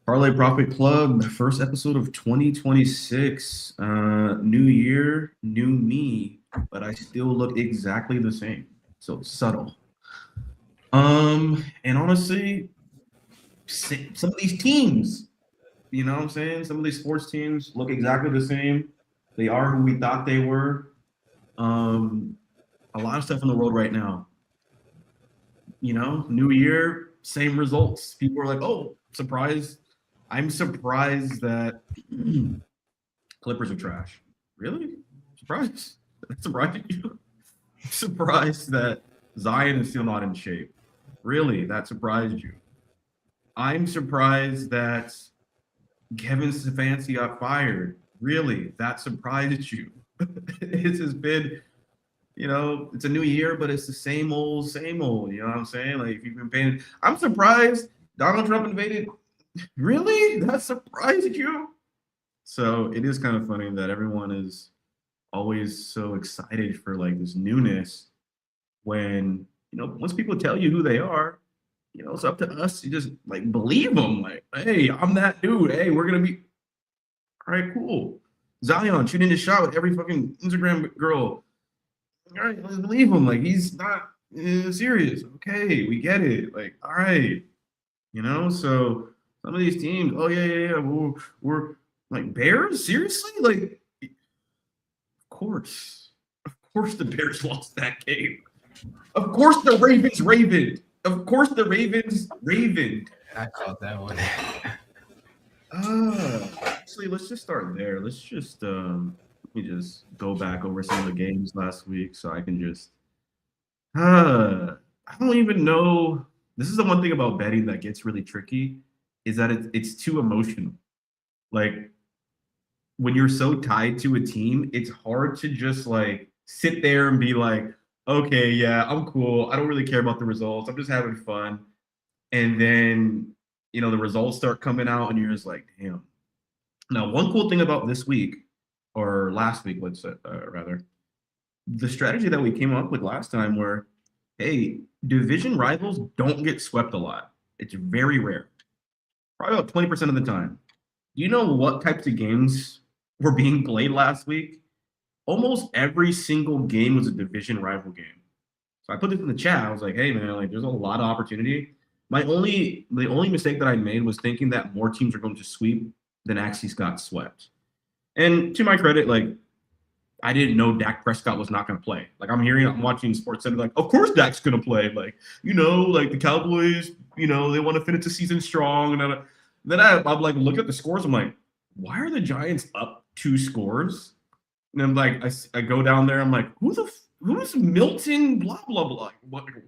Parlay Profit Club, first episode of 2026. New year, new me, but I still look exactly the same. So subtle. And honestly, some of these teams, you know what I'm saying? Some of these sports teams look exactly the same. They are who we thought they were. Um, a lot of stuff on the road right now. New year, same results. People are like, oh, surprise. I'm surprised that Clippers are trash. Really? Surprised? That surprised you? Surprised that Zion is still not in shape. Really? That surprised you? I'm surprised that Kevin Stefanski got fired. Really? That surprised you? It has been, it's a new year, but it's the same old, same old. You know what I'm saying? Like, if you've been paying, I'm surprised Donald Trump invaded. Really? That surprised you? So it is kind of funny that everyone is always so excited for like this newness when, once people tell you who they are, it's up to us to just like believe them. Like, hey, I'm that dude. Hey, we're going to be, all right, cool. Zion shooting his shot with every fucking Instagram girl. All right, let's believe him. Like, he's not serious. Okay, we get it. Like, all right. So some of these teams, oh, yeah. We're like, Bears? Seriously? Like, of course the Bears lost that game. Of course the Ravens ravened. Of course the Ravens ravened. I caught that one. Actually, let's just start there. Let's just let me just go back over some of the games last week so I can just I don't even know. This is the one thing about betting that gets really tricky is that it's too emotional. Like, when you're so tied to a team, it's hard to just like sit there and be like, okay, yeah, I'm cool. I don't really care about the results. I'm just having fun. And then, the results start coming out and you're just like, damn. Now, one cool thing about this week or last week, let's say, rather, the strategy that we came up with last time where, hey, division rivals don't get swept a lot. It's very rare. Probably about 20% of the time. Do you know what types of games were being played last week? Almost every single game was a division rival game. So I put this in the chat. I was like, hey man, like there's a lot of opportunity. The only mistake that I made was thinking that more teams are going to sweep than actually got swept. And to my credit, like I didn't know Dak Prescott was not going to play. Like I'm watching Sports Center, like, of course Dak's going to play. Like, like the Cowboys, they want to finish the season strong. And then I'm like, look at the scores. I'm like, why are the Giants up 2 scores? And I'm like, I go down there. I'm like, who's Milton? Blah blah blah.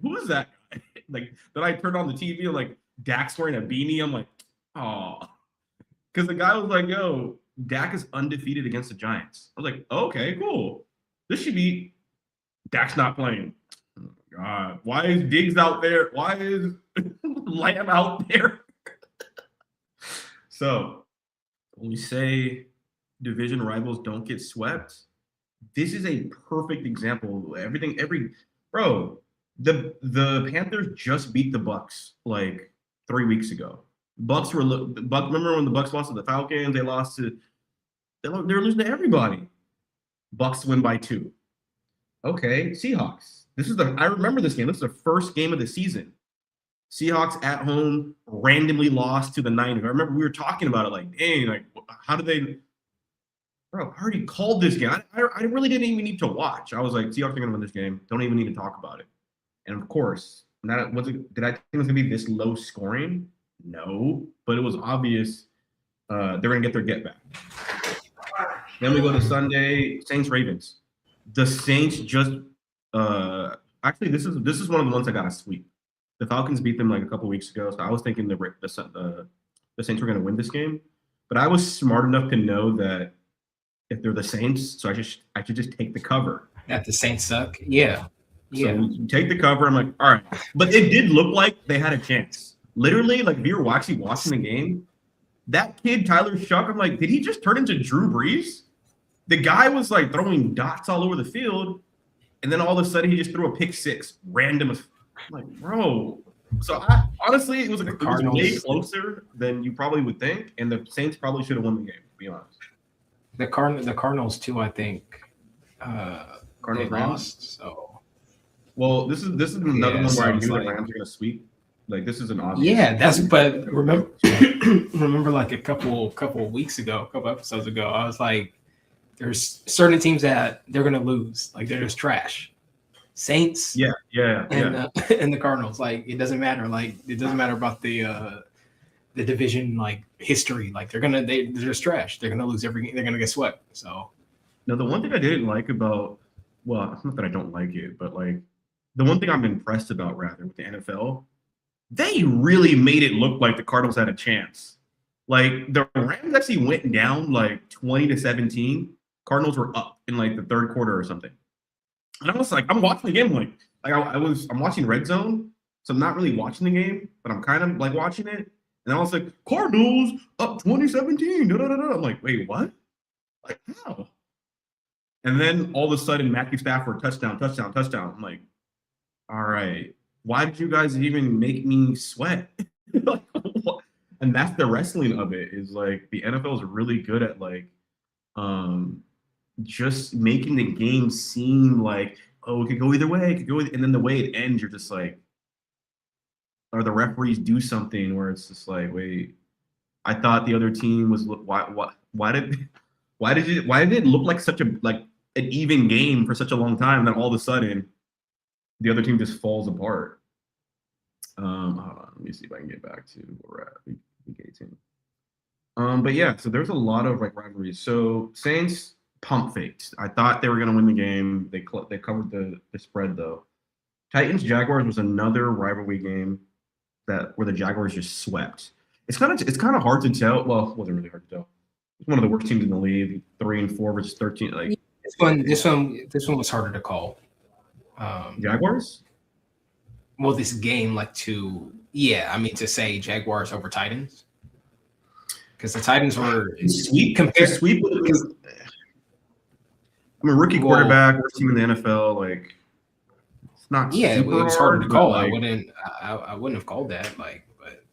Who is that guy? Like, then I turned on the TV. I'm like, Dak's wearing a beanie. I'm like, oh, because the guy was like, yo, Dak is undefeated against the Giants. I was like, okay, cool. This should be Dak's not playing. Oh God, why is Diggs out there? Why is Lamb out there? So when we say division rivals don't get swept, this is a perfect example. The Panthers just beat the Bucks like 3 weeks ago. Remember when the Bucks lost to the Falcons? They were losing to everybody. Bucks win by 2. Okay, Seahawks. I remember this game. This is the first game of the season. Seahawks at home randomly lost to the Niners. I remember we were talking about it like, dang, like how did they? Bro, I already called this game. I really didn't even need to watch. I was like, Seahawks are going to win this game. Don't even need to talk about it. And of course, did I think it was going to be this low scoring? No, but it was obvious they're going to get their get back. Then we go to Sunday, Saints-Ravens. The Saints just actually this is one of the ones I got to sweep. The Falcons beat them like a couple weeks ago, so I was thinking the Saints were going to win this game. But I was smart enough to know that if they're the Saints, so I should just take the cover. That the Saints suck? Yeah. So we take the cover. I'm like, all right. But it did look like they had a chance. Literally, like if you were actually watching the game, that kid, Tyler Shuck, I'm like, did he just turn into Drew Brees? The guy was like throwing dots all over the field, and then all of a sudden he just threw a pick 6, random. I'm like, bro, So honestly, it was The way Cardinals, closer than you probably would think, and the Saints probably should have won the game. To be honest, the Cardinals too. I think they Cardinals Rams. lost. So Well, this is another yeah, one where I so it's knew the like Rams are going to sweep. Like this is an obvious. yeah, that's but remember remember like a couple of weeks ago, a couple episodes ago, I was like, there's certain teams that they're gonna lose, like they're just trash. Saints Yeah, yeah, and yeah. and the Cardinals, like it doesn't matter, like it doesn't matter about the division like history, like they're just trash. They're gonna lose every game. They're gonna get swept. So Now the one thing I didn't like about, well, it's not that I don't like it, but like the one thing I'm impressed about rather with the NFL, they really made it look like the Cardinals had a chance. Like the Rams actually went down like 20-17. Cardinals were up in like the third quarter or something. And I was like, I'm watching the game I'm watching Red Zone, so I'm not really watching the game, but I'm kind of like watching it. And I was like, Cardinals up 2017. Da, da, da, da. I'm like, wait, what? Like how? And then all of a sudden, Matthew Stafford touchdown, touchdown, touchdown. I'm like, all right, why did you guys even make me sweat? Like, and that's the wrestling of it. Is like the NFL is really good at like um just making the game seem like, oh, it could go either way, it could go, and then the way it ends, you're just like, or the referees do something where it's just like, wait, I thought the other team was why did it look like such a like an even game for such a long time, and then all of a sudden the other team just falls apart. Hold on, let me see if I can get back to where we're at. Week 18. But yeah, so there's a lot of like rivalries. So Saints pump faked. I thought they were gonna win the game. They covered the spread though. Titans Jaguars was another rivalry game that where the Jaguars just swept. It's kind of hard to tell. Well, it wasn't really hard to tell. It's one of the worst teams in the league, 3-4 versus 13. Like this one was harder to call. Jaguars. Well, this game, like I mean to say Jaguars over Titans, because the Titans were Sweep compared. sweep. I'm a rookie quarterback, worst team in the NFL. Like it's not Yeah, it super was harder hard, to but call. like I wouldn't have called that. Like, but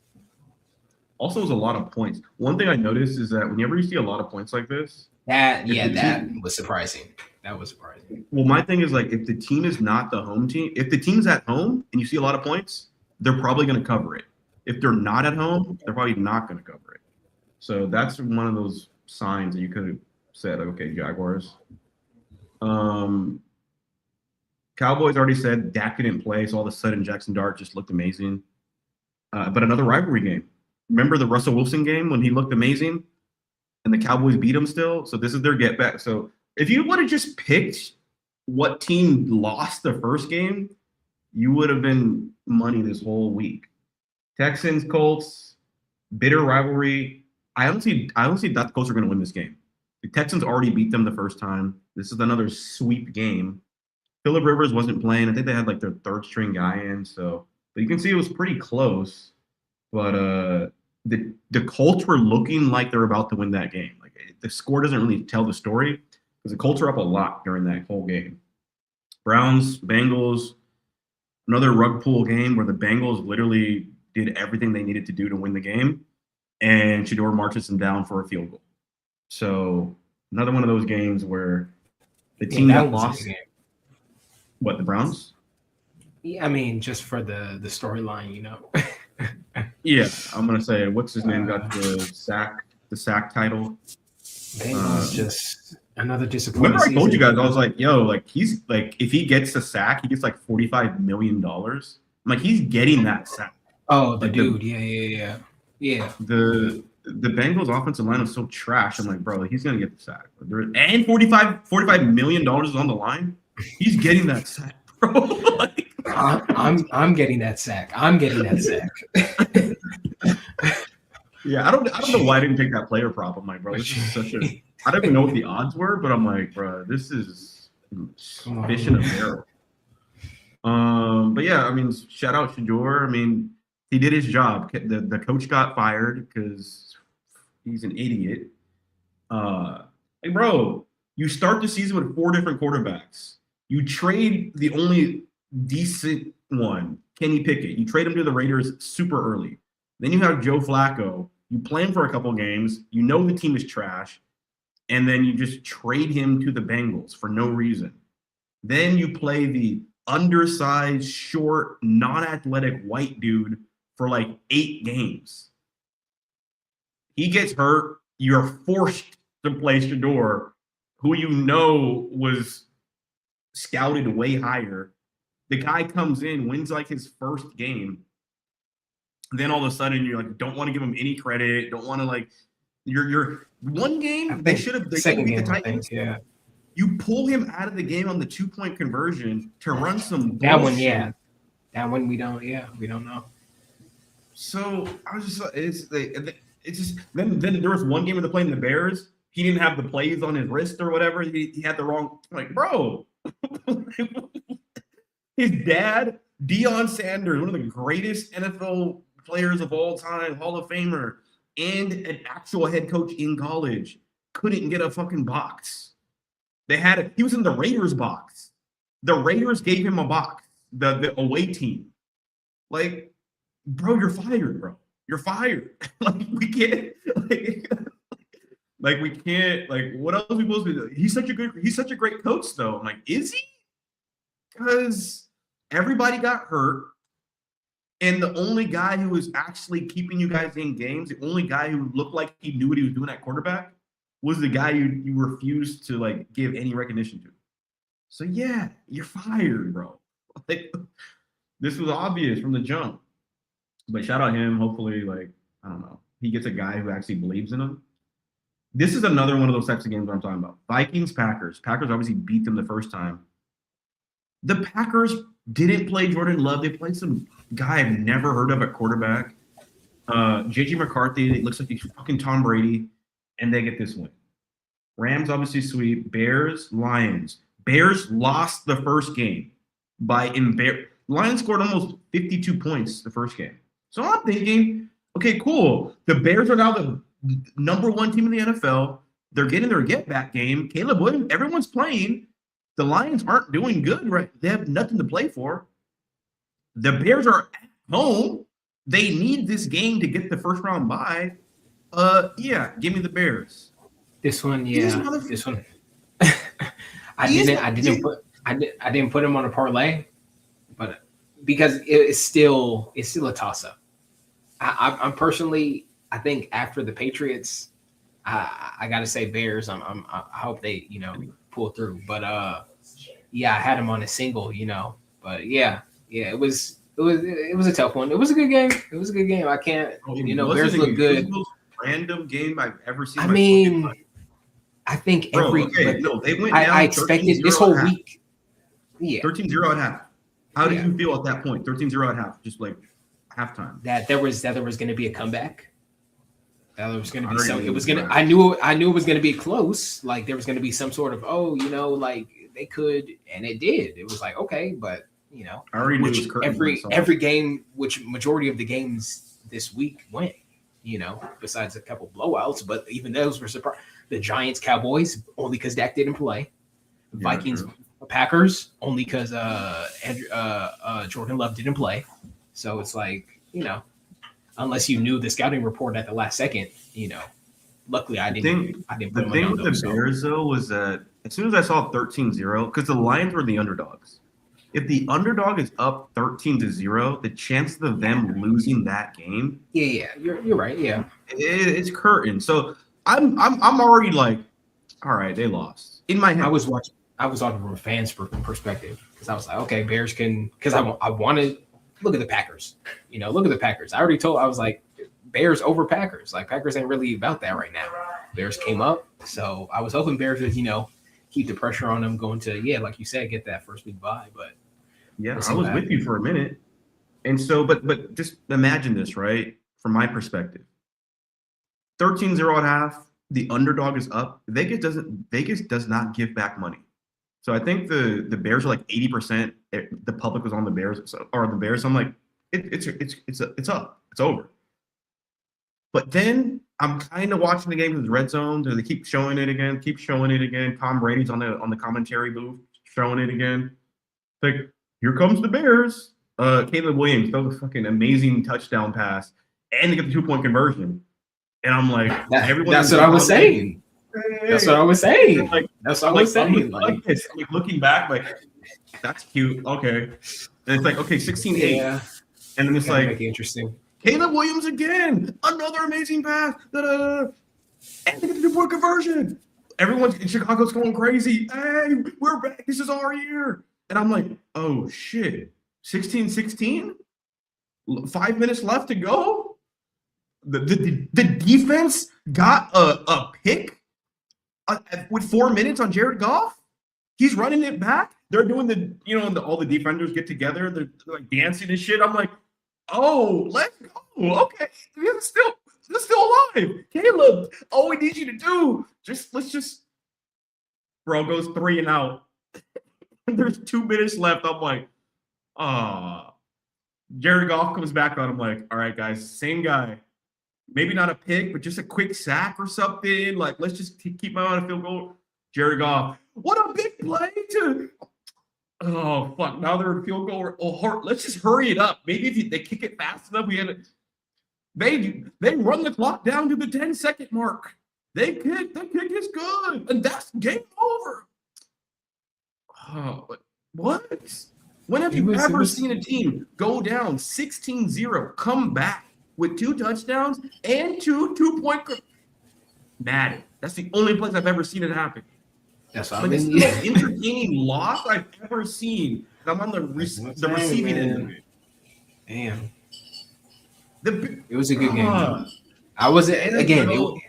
also it was a lot of points. One thing I noticed is that whenever you see a lot of points like this, that if the that team, was surprising. That was surprising. well, my thing is like if the team is not the home team, if the team's at home and you see a lot of points, they're probably going to cover it. If they're not at home, they're probably not going to cover it. So that's one of those signs that you could have said, like, okay, Jaguars. Um, Cowboys already said Dak didn't play, so all of a sudden Jackson Dart just looked amazing. But another rivalry game. Remember the Russell Wilson game when he looked amazing and the Cowboys beat him still? So this is their get back. So if you would have just picked what team lost the first game, you would have been money this whole week. Texans, Colts, bitter rivalry. I honestly thought the Colts were going to win this game. The Texans already beat them the first time. This is another sweep game. Phillip Rivers wasn't playing. I think they had like their third string guy in. So, but you can see it was pretty close. But the Colts were looking like they're about to win that game. Like the score doesn't really tell the story because the Colts are up a lot during that whole game. Browns, Bengals, another rug pull game where the Bengals literally did everything they needed to do to win the game, and Shador marches them down for a field goal. So another one of those games where the team that lost. What, the Browns? Yeah, I mean, just for the storyline, you know. Yeah, I'm gonna say what's his name got the sack title. Bengals just another disappointing. Remember, I told you guys I was like, yo, like he's like if he gets the sack, he gets like $45 million. I'm like, he's getting that sack. Oh, the like dude, yeah. The Bengals offensive line is so trash. I'm like, bro, he's gonna get the sack. And $45 million is on the line. He's getting that sack, bro. Like, I'm getting that sack. I'm getting that sack. Yeah, I don't know why I didn't take that player prop. I'm like, bro, this is such a. I don't even know what the odds were, but I'm like, bro, this is fish in a barrel. But yeah, I mean, shout out Shador. I mean, he did his job. The coach got fired because he's an idiot. Hey, bro, you start the season with 4 different quarterbacks. You trade the only decent one, Kenny Pickett. You trade him to the Raiders super early. Then you have Joe Flacco. You play him for a couple games. You know the team is trash. And then you just trade him to the Bengals for no reason. Then you play the undersized, short, non-athletic white dude for like 8 games. He gets hurt. You're forced to play Shador, who you know was scouted way higher. The guy comes in, wins like his first game. Then all of a sudden you're like, don't want to give him any credit. Don't want to like, you're one game. They should have second beat game, the Titans. I think, yeah. You pull him out of the game on the 2-point conversion to run some bullshit. That one, yeah. That one we don't know. So I was just, it's just then there was one game where they're playing the Bears. He didn't have the plays on his wrist or whatever. He had the wrong, like, bro. His dad, Deion Sanders, one of the greatest NFL players of all time, Hall of Famer, and an actual head coach in college, couldn't get a fucking box. He was in the Raiders box. The Raiders gave him a box, the away team. Like, bro, you're fired, bro. You're fired. Like, we can't, like we can't, like, what else are we supposed to do? He's such a great coach, though. I'm like, is he? Because everybody got hurt. And the only guy who was actually keeping you guys in games, the only guy who looked like he knew what he was doing at quarterback, was the guy you refused to like give any recognition to. So yeah, you're fired, bro. Like, this was obvious from the jump. But shout out him. Hopefully, like, I don't know, he gets a guy who actually believes in him. This is another one of those types of games that I'm talking about. Vikings, Packers. Packers obviously beat them the first time. The Packers didn't play Jordan Love. They played some guy I've never heard of at quarterback. JJ McCarthy, it looks like he's fucking Tom Brady, and they get this win. Rams obviously sweep. Bears, Lions. Bears lost the first game by Lions scored almost 52 points the first game. So I'm thinking, okay, cool. The Bears are now the number 1 team in the NFL. They're getting their get-back game. Caleb Williams, everyone's playing. The Lions aren't doing good, right? They have nothing to play for. The Bears are at home. They need this game to get the first round bye. Yeah, give me the Bears. This one, yeah. This one. I didn't put him on a parlay, but because it's still a toss up. I'm personally, I think after the Patriots, I got to say Bears. I hope they pull through. But yeah, I had him on a single, But yeah, it was a tough one. It was a good game. I can't, Bears look good. It was the most random game I've ever seen. I mean, I think they went down. I expected this whole week. Yeah. 13-0 at half. How did you feel at that point? 13-0 at half, just like halftime. That there was going to be a comeback. That there was going to be some. It was going to. I knew it was going to be close. Like there was going to be some sort of like they could, and it did. It was like okay, but I already knew it was every game, which majority of the games this week went. Besides a couple blowouts, but even those were surprised. The Giants, Cowboys, only because Dak didn't play. Vikings, Packers, only because Jordan Love didn't play. So it's like, unless you knew the scouting report at the last second, luckily I didn't put him on. The thing with the Bears, though, was that as soon as I saw 13-0, because the Lions were the underdogs. If the underdog is up 13-0, the chances of them losing that game, you're right, it's curtain. So I'm already like, all right, they lost. In my head, I was watching from a fan's perspective because I was like, okay, Bears can, because I wanted look at the Packers, look at the Packers. I was like, Bears over Packers. Like Packers ain't really about that right now. Bears came up, so I was hoping Bears would keep the pressure on them going to like you said, get that first week bye. But I was with you for a minute, and so but just imagine this, right? From my perspective. 13-0 at half, the underdog is up. Vegas does not give back money. So I think the Bears are like 80%. The public was on the Bears or the Bears. So I'm like, it's up. It's over. But then I'm kind of watching the game with red zone. They keep showing it again. Tom Brady's on the commentary booth showing it again. Like, here comes the Bears. Caleb Williams throws a fucking amazing touchdown pass, and they get the 2-point conversion. And I'm like, everyone That's is what I like, was saying. That's what I was saying. like, That's what I was I'm saying. like this. I'm like looking back, like that's cute. Okay, and it's like okay, 16-8, Yeah, and then it's gotta make like it interesting. Caleb Williams again, another amazing pass, and they get the 2-point conversion. Everyone's in Chicago's going crazy. Hey, we're back. This is our year. And I'm like, oh shit, 16-16. 5 minutes left to go. The defense got a pick with 4 minutes on Jared Goff. He's running it back. They're doing all the defenders get together. They're like dancing and shit. I'm like, oh, let's go. Okay, we're still alive. Caleb, all we need you to do, let's just, bro, goes 3 and out. There's 2 minutes left. I'm like, Jared Goff comes back on. I'm like, all right, guys, same guy. Maybe not a pick, but just a quick sack or something. Like, let's just keep my eye on a field goal. Jared Goff, what a big play to. Oh fuck! Now they're in field goal. Oh, let's just hurry it up. Maybe if they kick it fast enough, they run the clock down to the 10-second mark. They kick. The kick is good, and that's game over. Oh, what? When have you ever seen a team go down 16-0, come back with 2 touchdowns and 2 2-point? Madden. That's the only place I've ever seen it happen. That's what Like, it's the most entertaining loss I've ever seen. And I'm on the receiving end of it. Damn. It was a good game.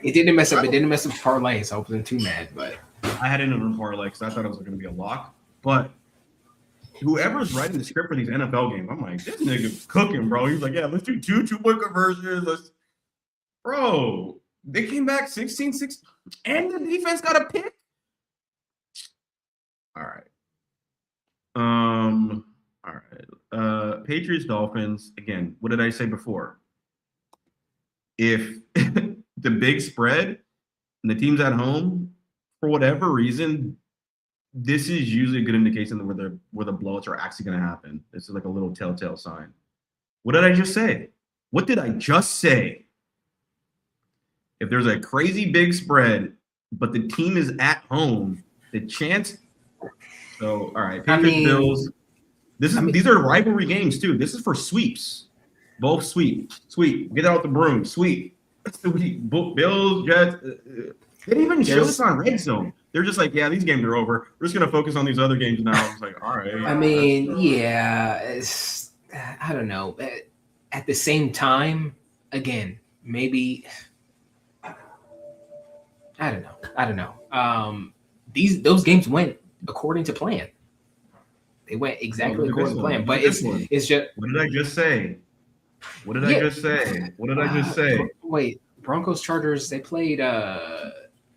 It didn't mess up. It didn't mess up parlay, so I wasn't too mad. But I had it in a parlay because I thought it was going to be a lock. But whoever's writing the script for these NFL games, I'm like, this nigga's cooking, bro. He's like, yeah, let's do 2 2-point conversions. Bro, they came back 16-6, and the defense got a pick. All right. All right. Patriots, Dolphins. Again, what did I say before? If the big spread and the team's at home, for whatever reason, this is usually a good indication that where the blowouts are actually going to happen. It's like a little telltale sign. What did I just say? What did I just say? If there's a crazy big spread, but the team is at home, the chance. So, all right, Patriots, Bills. These are rivalry games too. This is for sweeps. Both sweep. Get out the broom. Sweep. Bills, Jets. They didn't even show this on Red Zone. They're just like, yeah, these games are over. We're just gonna focus on these other games now. It's like, all right. I mean, yeah, I don't know. At the same time, again, maybe I don't know. Those games went according to plan. They went exactly according to plan. But it's just. What did I just say? What did I just say? Wait, Broncos Chargers. They played.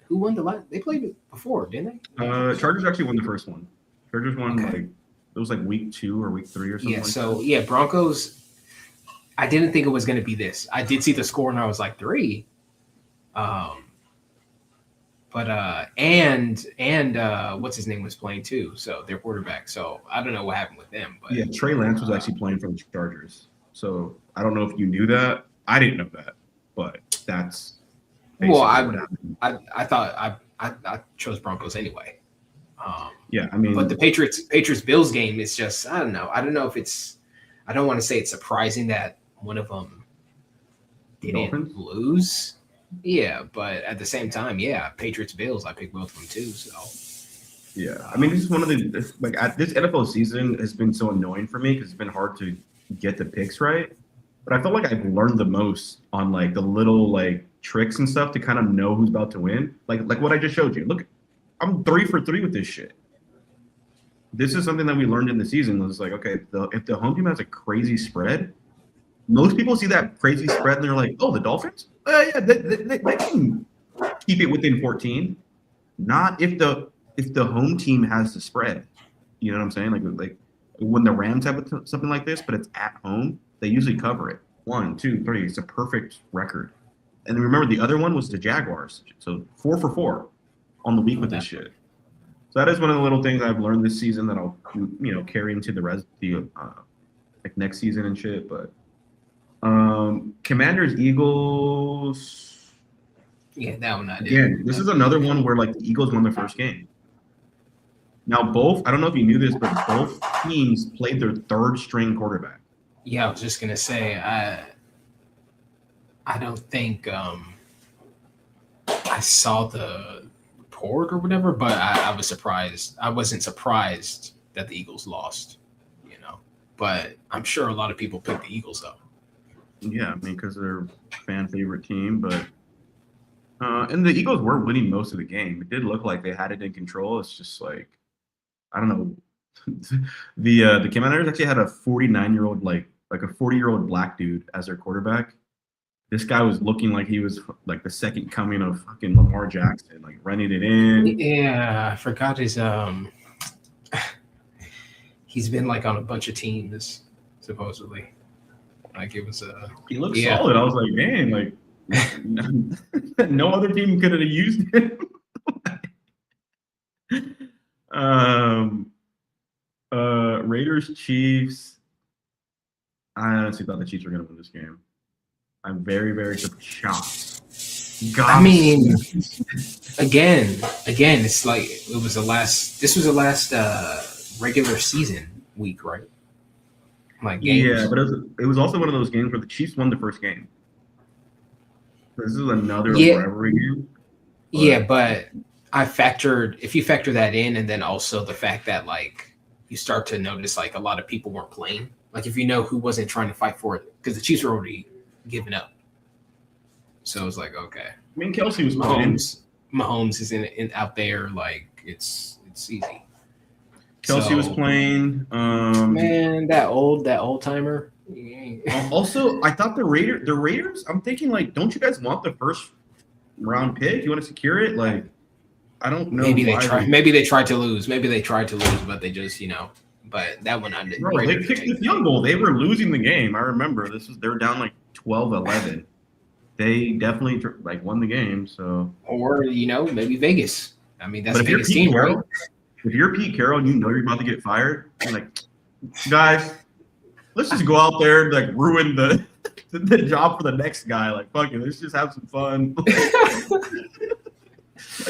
Who won the last? They played it before, didn't they? Chargers actually won the first one. Chargers won it was like week 2 or week 3 or something. Yeah. So Broncos. I didn't think it was going to be this. I did see the score and I was like 3. But what's his name was playing too, so their quarterback. So I don't know what happened with them. But yeah, Trey Lance was actually playing for the Chargers. So I don't know if you knew that. I didn't know that, but that's I thought I chose Broncos anyway. Yeah, I mean, but the Patriots Bills game is just I don't know. I don't know if it's. I don't want to say it's surprising that one of them didn't lose. Yeah, but at the same time, Patriots Bills, I picked both of them too. So yeah, I mean, this is one of the this NFL season has been so annoying for me because it's been hard to get the picks right. But I felt like I've learned the most on like the little like tricks and stuff to kind of know who's about to win. Like what I just showed you. Look, I'm 3 for 3 with this shit. This is something that we learned in the season. It was like, okay, if the home team has a crazy spread, most people see that crazy spread and they're like, oh, the Dolphins? Yeah, they can keep it within 14. Not if the home team has the spread. You know what I'm saying? Like when the Rams have something like this, but it's at home, they usually cover it. 1, 2, 3. It's a perfect record. And then remember, the other one was the Jaguars. So 4 for 4 on the week with this shit. So that is one of the little things I've learned this season that I'll carry into the rest of the like next season and shit. But Commanders Eagles Yeah, that one I again. did. This is another one where like the Eagles won the first game. Now both I don't know if you knew this, but both teams played their third string quarterback. Yeah, I was just gonna say I don't think I saw the report or whatever, but I was surprised. I wasn't surprised that the Eagles lost, you know. But I'm sure a lot of people picked the Eagles up. Yeah, I mean because they're fan favorite team, but and the Eagles were winning most of the game. It did look like they had it in control. It's just like I don't know. The Commanders actually had a 49-year-old like a 40-year-old black dude as their quarterback. This guy was looking like he was like the second coming of fucking Lamar Jackson, like running it in. Yeah, I forgot his he's been like on a bunch of teams supposedly. Like it was He looked yeah. solid. I was like, man, like no other team could have used him. um, Raiders Chiefs. I honestly thought the Chiefs were going to win this game. I'm very, very shocked. I mean, again, it's like it was the last. This was the last regular season week, right? Like games. Yeah, but it was also one of those games where the Chiefs won the first game. This is another like, rivalry game. Yeah, but if you factor that in, and then also the fact that like you start to notice like a lot of people weren't playing. Like if you know who wasn't trying to fight for it, because the Chiefs were already giving up. So it's like okay. I mean, Kelsey was playing. Mahomes is in out there like it's easy. Kelsey was playing. Man, that old timer. Also, I thought the Raiders. I'm thinking like, don't you guys want the first round pick? You want to secure it? Like, I don't know. Maybe they tried. Maybe they tried to lose. Maybe they tried to lose, but they just But that one I didn't. Bro, they kicked the field goal. They were losing the game. I remember they were down like 12-11. They definitely like won the game. So or maybe Vegas. I mean that's Vegas team, right? If you're Pete Carroll and you know you're about to get fired, you're like, guys, let's just go out there and like ruin the job for the next guy. Like, fuck it, let's just have some fun.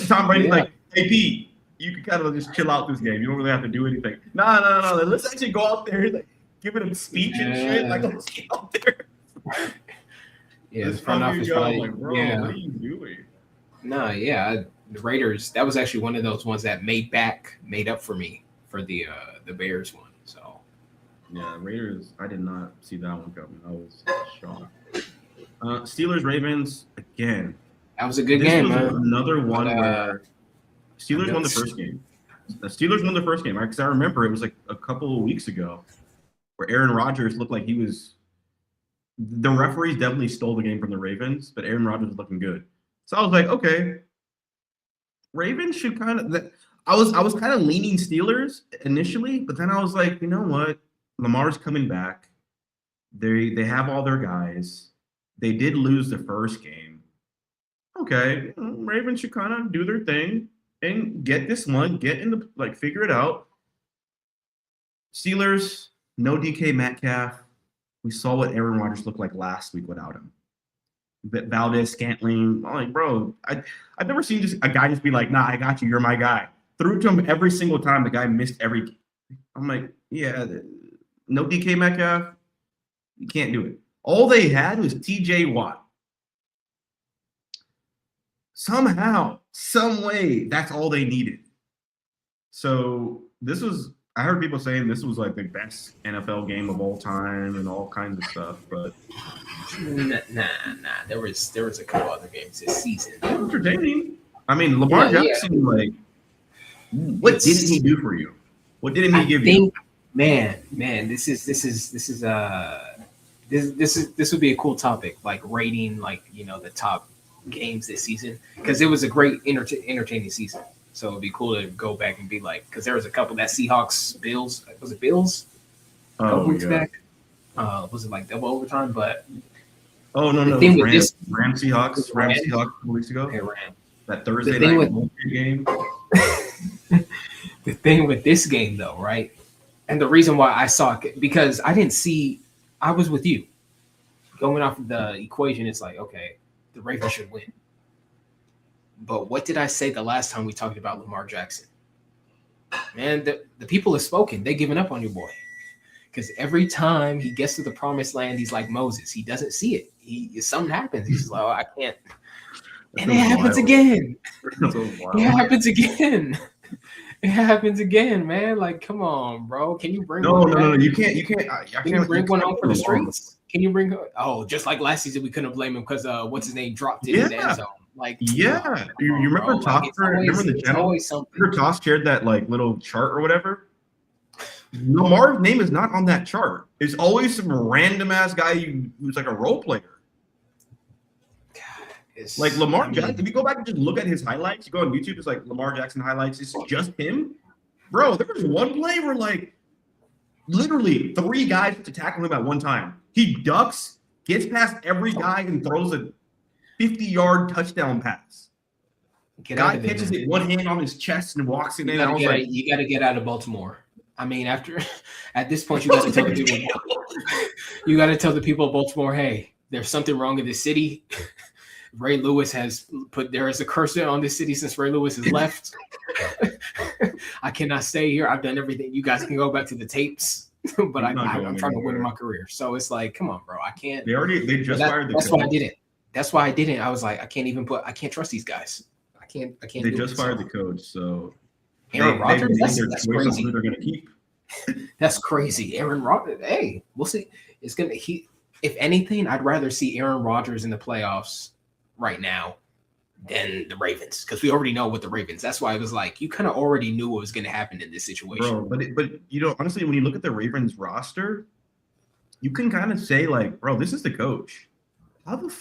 Tom Brady's like, hey Pete, you can kind of just chill out this game. You don't really have to do anything. No. Let's actually go out there and like giving him speech and shit. Like, let's get out there. Yeah, the front office probably. Like, bro, what are you doing? No, yeah, the Raiders. That was actually one of those ones that made up for me for the Bears one. So. Yeah, Raiders. I did not see that one coming. I was shocked. Steelers Ravens again. That was a good game, man. Another one where Steelers won the first game. The Steelers won the first game, right? Because I remember it was like a couple of weeks ago where Aaron Rodgers looked like he was. The referees definitely stole the game from the Ravens, but Aaron Rodgers was looking good. So I was like, okay, Ravens should kind of. I was kind of leaning Steelers initially, but then I was like, you know what? Lamar's coming back. They have all their guys. They did lose the first game. Okay, Ravens should kind of do their thing and get this one, get in the figure it out. Steelers, no DK Metcalf. We saw what Aaron Rodgers looked like last week without him. Valdez, Scantling, I'm like, bro, I've never seen just a guy just be like, nah, I got you, you're my guy. Threw it to him every single time. The guy missed every. I'm like, yeah, no DK Metcalf, you can't do it. All they had was TJ Watt. Somehow, some way, that's all they needed. So I heard people saying this was like the best NFL game of all time and all kinds of stuff, but nah. There was a couple other games this season. Entertaining. I mean, Lamar Jackson, like, what didn't he do for you? What didn't he give you? Man, this would be a cool topic, like rating, like the top games this season, because it was a great entertaining season. So it'd be cool to go back and be like, because there was a couple that Seahawks Bills, was it Bills? A couple weeks back. Was it like double overtime? But no, thing with this Rams Seahawks a couple weeks ago. Okay, that Thursday night game. The thing with this game though, right, And the reason why I saw it, because I was with you. Going off of the equation, it's like, okay, the Ravens should win. But what did I say the last time we talked about Lamar Jackson? Man, the people have spoken. They're giving up on your boy. Because every time he gets to the promised land, he's like Moses. He doesn't see it. Something happens. He's just like, oh, I can't. And it happens again. It happens again. It happens again, man. Like, come on, bro. Can you bring No. You can't. Can you bring one home for the streets? Can you bring? Oh, just like last season, we couldn't blame him because what's his name dropped it in the end zone. Like, yeah. You remember Toss? Remember the channel? Remember Toss shared that like little chart or whatever. Lamar's name is not on that chart. It's always some random ass guy who's like a role player. Like Lamar Jackson, if you go back and just look at his highlights, you go on YouTube, it's like Lamar Jackson highlights, it's just him. Bro, there was one play where like literally 3 guys to tackle him at one time. He ducks, gets past every guy, and throws a 50-yard touchdown pass. Guy catches it one hand on his chest and walks in. You got to get out of Baltimore. I mean, at this point, you got to tell the people. You got to tell the people of Baltimore, hey, there's something wrong in this city. Ray Lewis there is a curse on this city since Ray Lewis has left. I cannot stay here. I've done everything. You guys can go back to the tapes, but I'm trying to win in my career. So it's like, come on, bro. I can't. They just fired the coach. That's why I didn't. That's why I didn't. I was like, I can't trust these guys. I can't. They just fired the coach, so Aaron Rodgers. That's crazy. Who they're gonna keep. That's crazy. Aaron Rodgers. Hey, we'll see. If anything, I'd rather see Aaron Rodgers in the playoffs right now than the Ravens, because we already know what the Ravens. That's why it was like you kind of already knew what was going to happen in this situation. Bro, but you know, honestly, when you look at the Ravens roster, you can kind of say like, bro, this is the coach. How the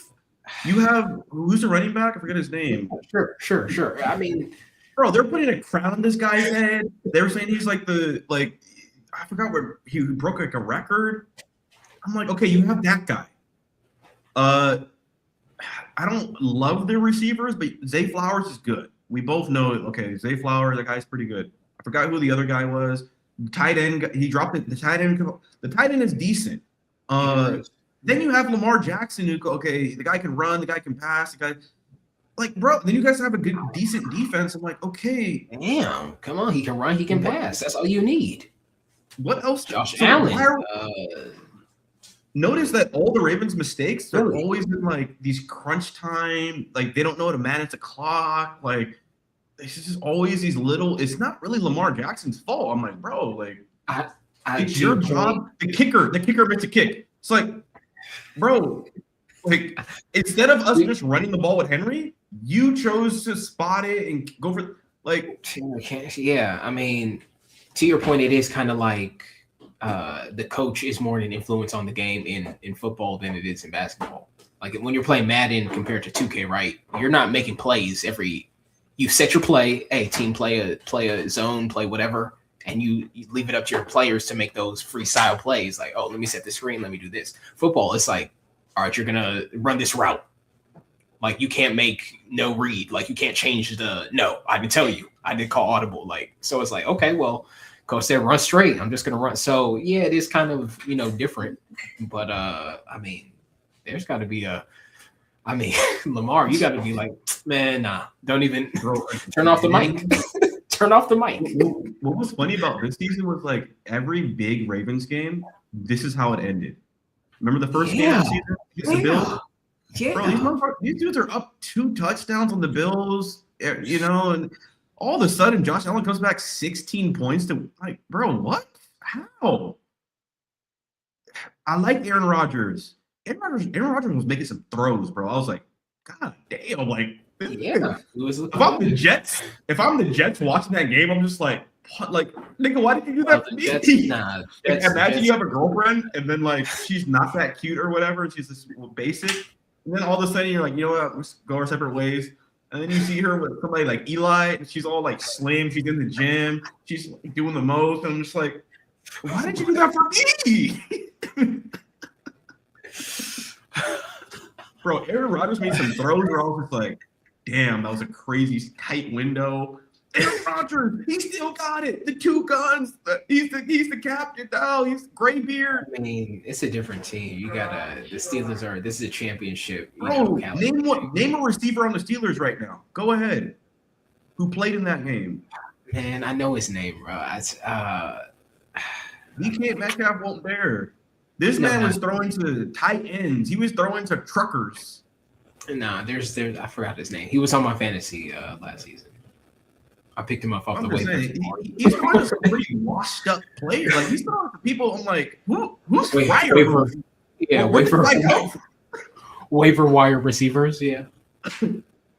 you have who's the running back? I forget his name. Sure. I mean, bro, they're putting a crown on this guy's head. They were saying he's like I forgot where he broke like a record. I'm like, okay, you have that guy. I don't love their receivers, but Zay Flowers is good. We both know, okay, Zay Flowers, that guy's pretty good. I forgot who the other guy was. Tight end, he dropped it. The tight end is decent. Then you have Lamar Jackson, who, okay, the guy can run, the guy can pass, the guy, like, bro, then you guys have a good, decent defense. I'm like, okay. Damn, come on, he can run, he can pass. That's all you need. What else? Josh Allen. Notice that all the Ravens' mistakes, they're always in like these crunch time, like they don't know how to manage the clock. Like it's just always these little. It's not really Lamar Jackson's fault. I'm like, bro, like it's your job. The kicker makes a kick. It's like, bro, like instead of us just running the ball with Henry, you chose to spot it and go for like. Yeah, I mean, to your point, it is kind of like. The coach is more an influence on the game in football than it is in basketball. Like when you're playing Madden compared to 2K, right? You're not making plays you set your play, hey, team play a zone, play whatever, and you leave it up to your players to make those freestyle plays. Like, oh, let me set the screen, let me do this. Football, it's like, all right, you're gonna run this route. Like you can't make no read. Like you can't change I didn't tell you. I didn't call audible. Like, so it's like, okay, well, coach said run straight. I'm just gonna run. So yeah, it is kind of different. But I mean, there's got to be Lamar, you got to be like, man, nah, don't even turn off the mic. Turn off the mic. What was funny about this season was like every big Ravens game, this is how it ended. Remember the first game of the season against the Bills? Yeah. Bro, these dudes are up 2 touchdowns on the Bills, and all of a sudden, Josh Allen comes back 16 points to like, bro, what? How? I like Aaron Rodgers. Aaron Rodgers was making some throws, bro. I was like, God damn, like, yeah. If I'm the Jets watching that game, I'm just like, what? Like, nigga, why did you do that for me? Imagine you have a girlfriend and then like she's not that cute or whatever, and she's just basic, and then all of a sudden you're like, you know what? Let's go our separate ways. And then you see her with somebody like Eli, and she's all like slim. She's in the gym. She's like, doing the most. And I'm just like, why did you do that for me? Bro, Aaron Rodgers made some throws where I was just like, damn, that was a crazy tight window. Aaron Rodgers, he still got it. The two guns. He's the captain now. He's gray beard. I mean, it's a different team. You got the Steelers are. This is a championship. Bro, name a receiver on the Steelers right now. Go ahead. Who played in that game? Man, I know his name, bro. DK Metcalf won't bear. This man was throwing to tight ends. He was throwing to truckers. Nah, there's I forgot his name. He was on my fantasy last season. I picked him up off the waiver. He's throwing to some pretty washed up players. Like he's throwing to people. I'm like, who's waiver wire receivers. Yeah.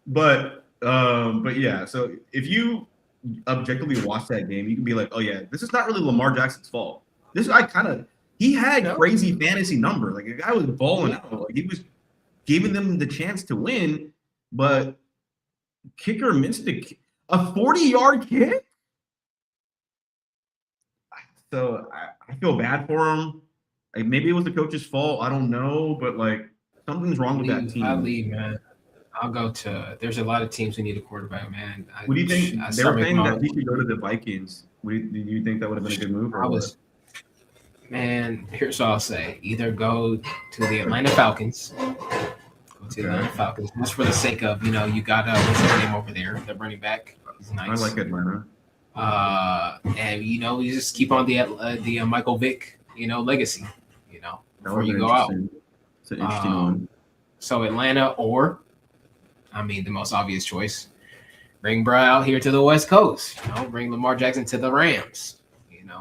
But yeah. So if you objectively watch that game, you can be like, oh yeah, this is not really Lamar Jackson's fault. This guy he had crazy fantasy numbers. Like the guy was balling out. Like he was giving them the chance to win, but kicker missed a 40-yard kick. So I feel bad for him. Like maybe it was the coach's fault. I don't know, but like something's wrong with that team. I leave, man. I'll go to. There's a lot of teams who need a quarterback, man. What do you think? They were saying that he should go to the Vikings. Do you think that would have been a good move? Man, here's what I'll say: either go to the Atlanta Falcons. The Atlanta Falcons, just for the sake of you got what's his name over there, the running back. He's nice. I like Atlanta. And you just keep on the Michael Vick legacy. Before you go out. It's an interesting one. So Atlanta, or the most obvious choice, bring Bro out here to the West Coast. Bring Lamar Jackson to the Rams.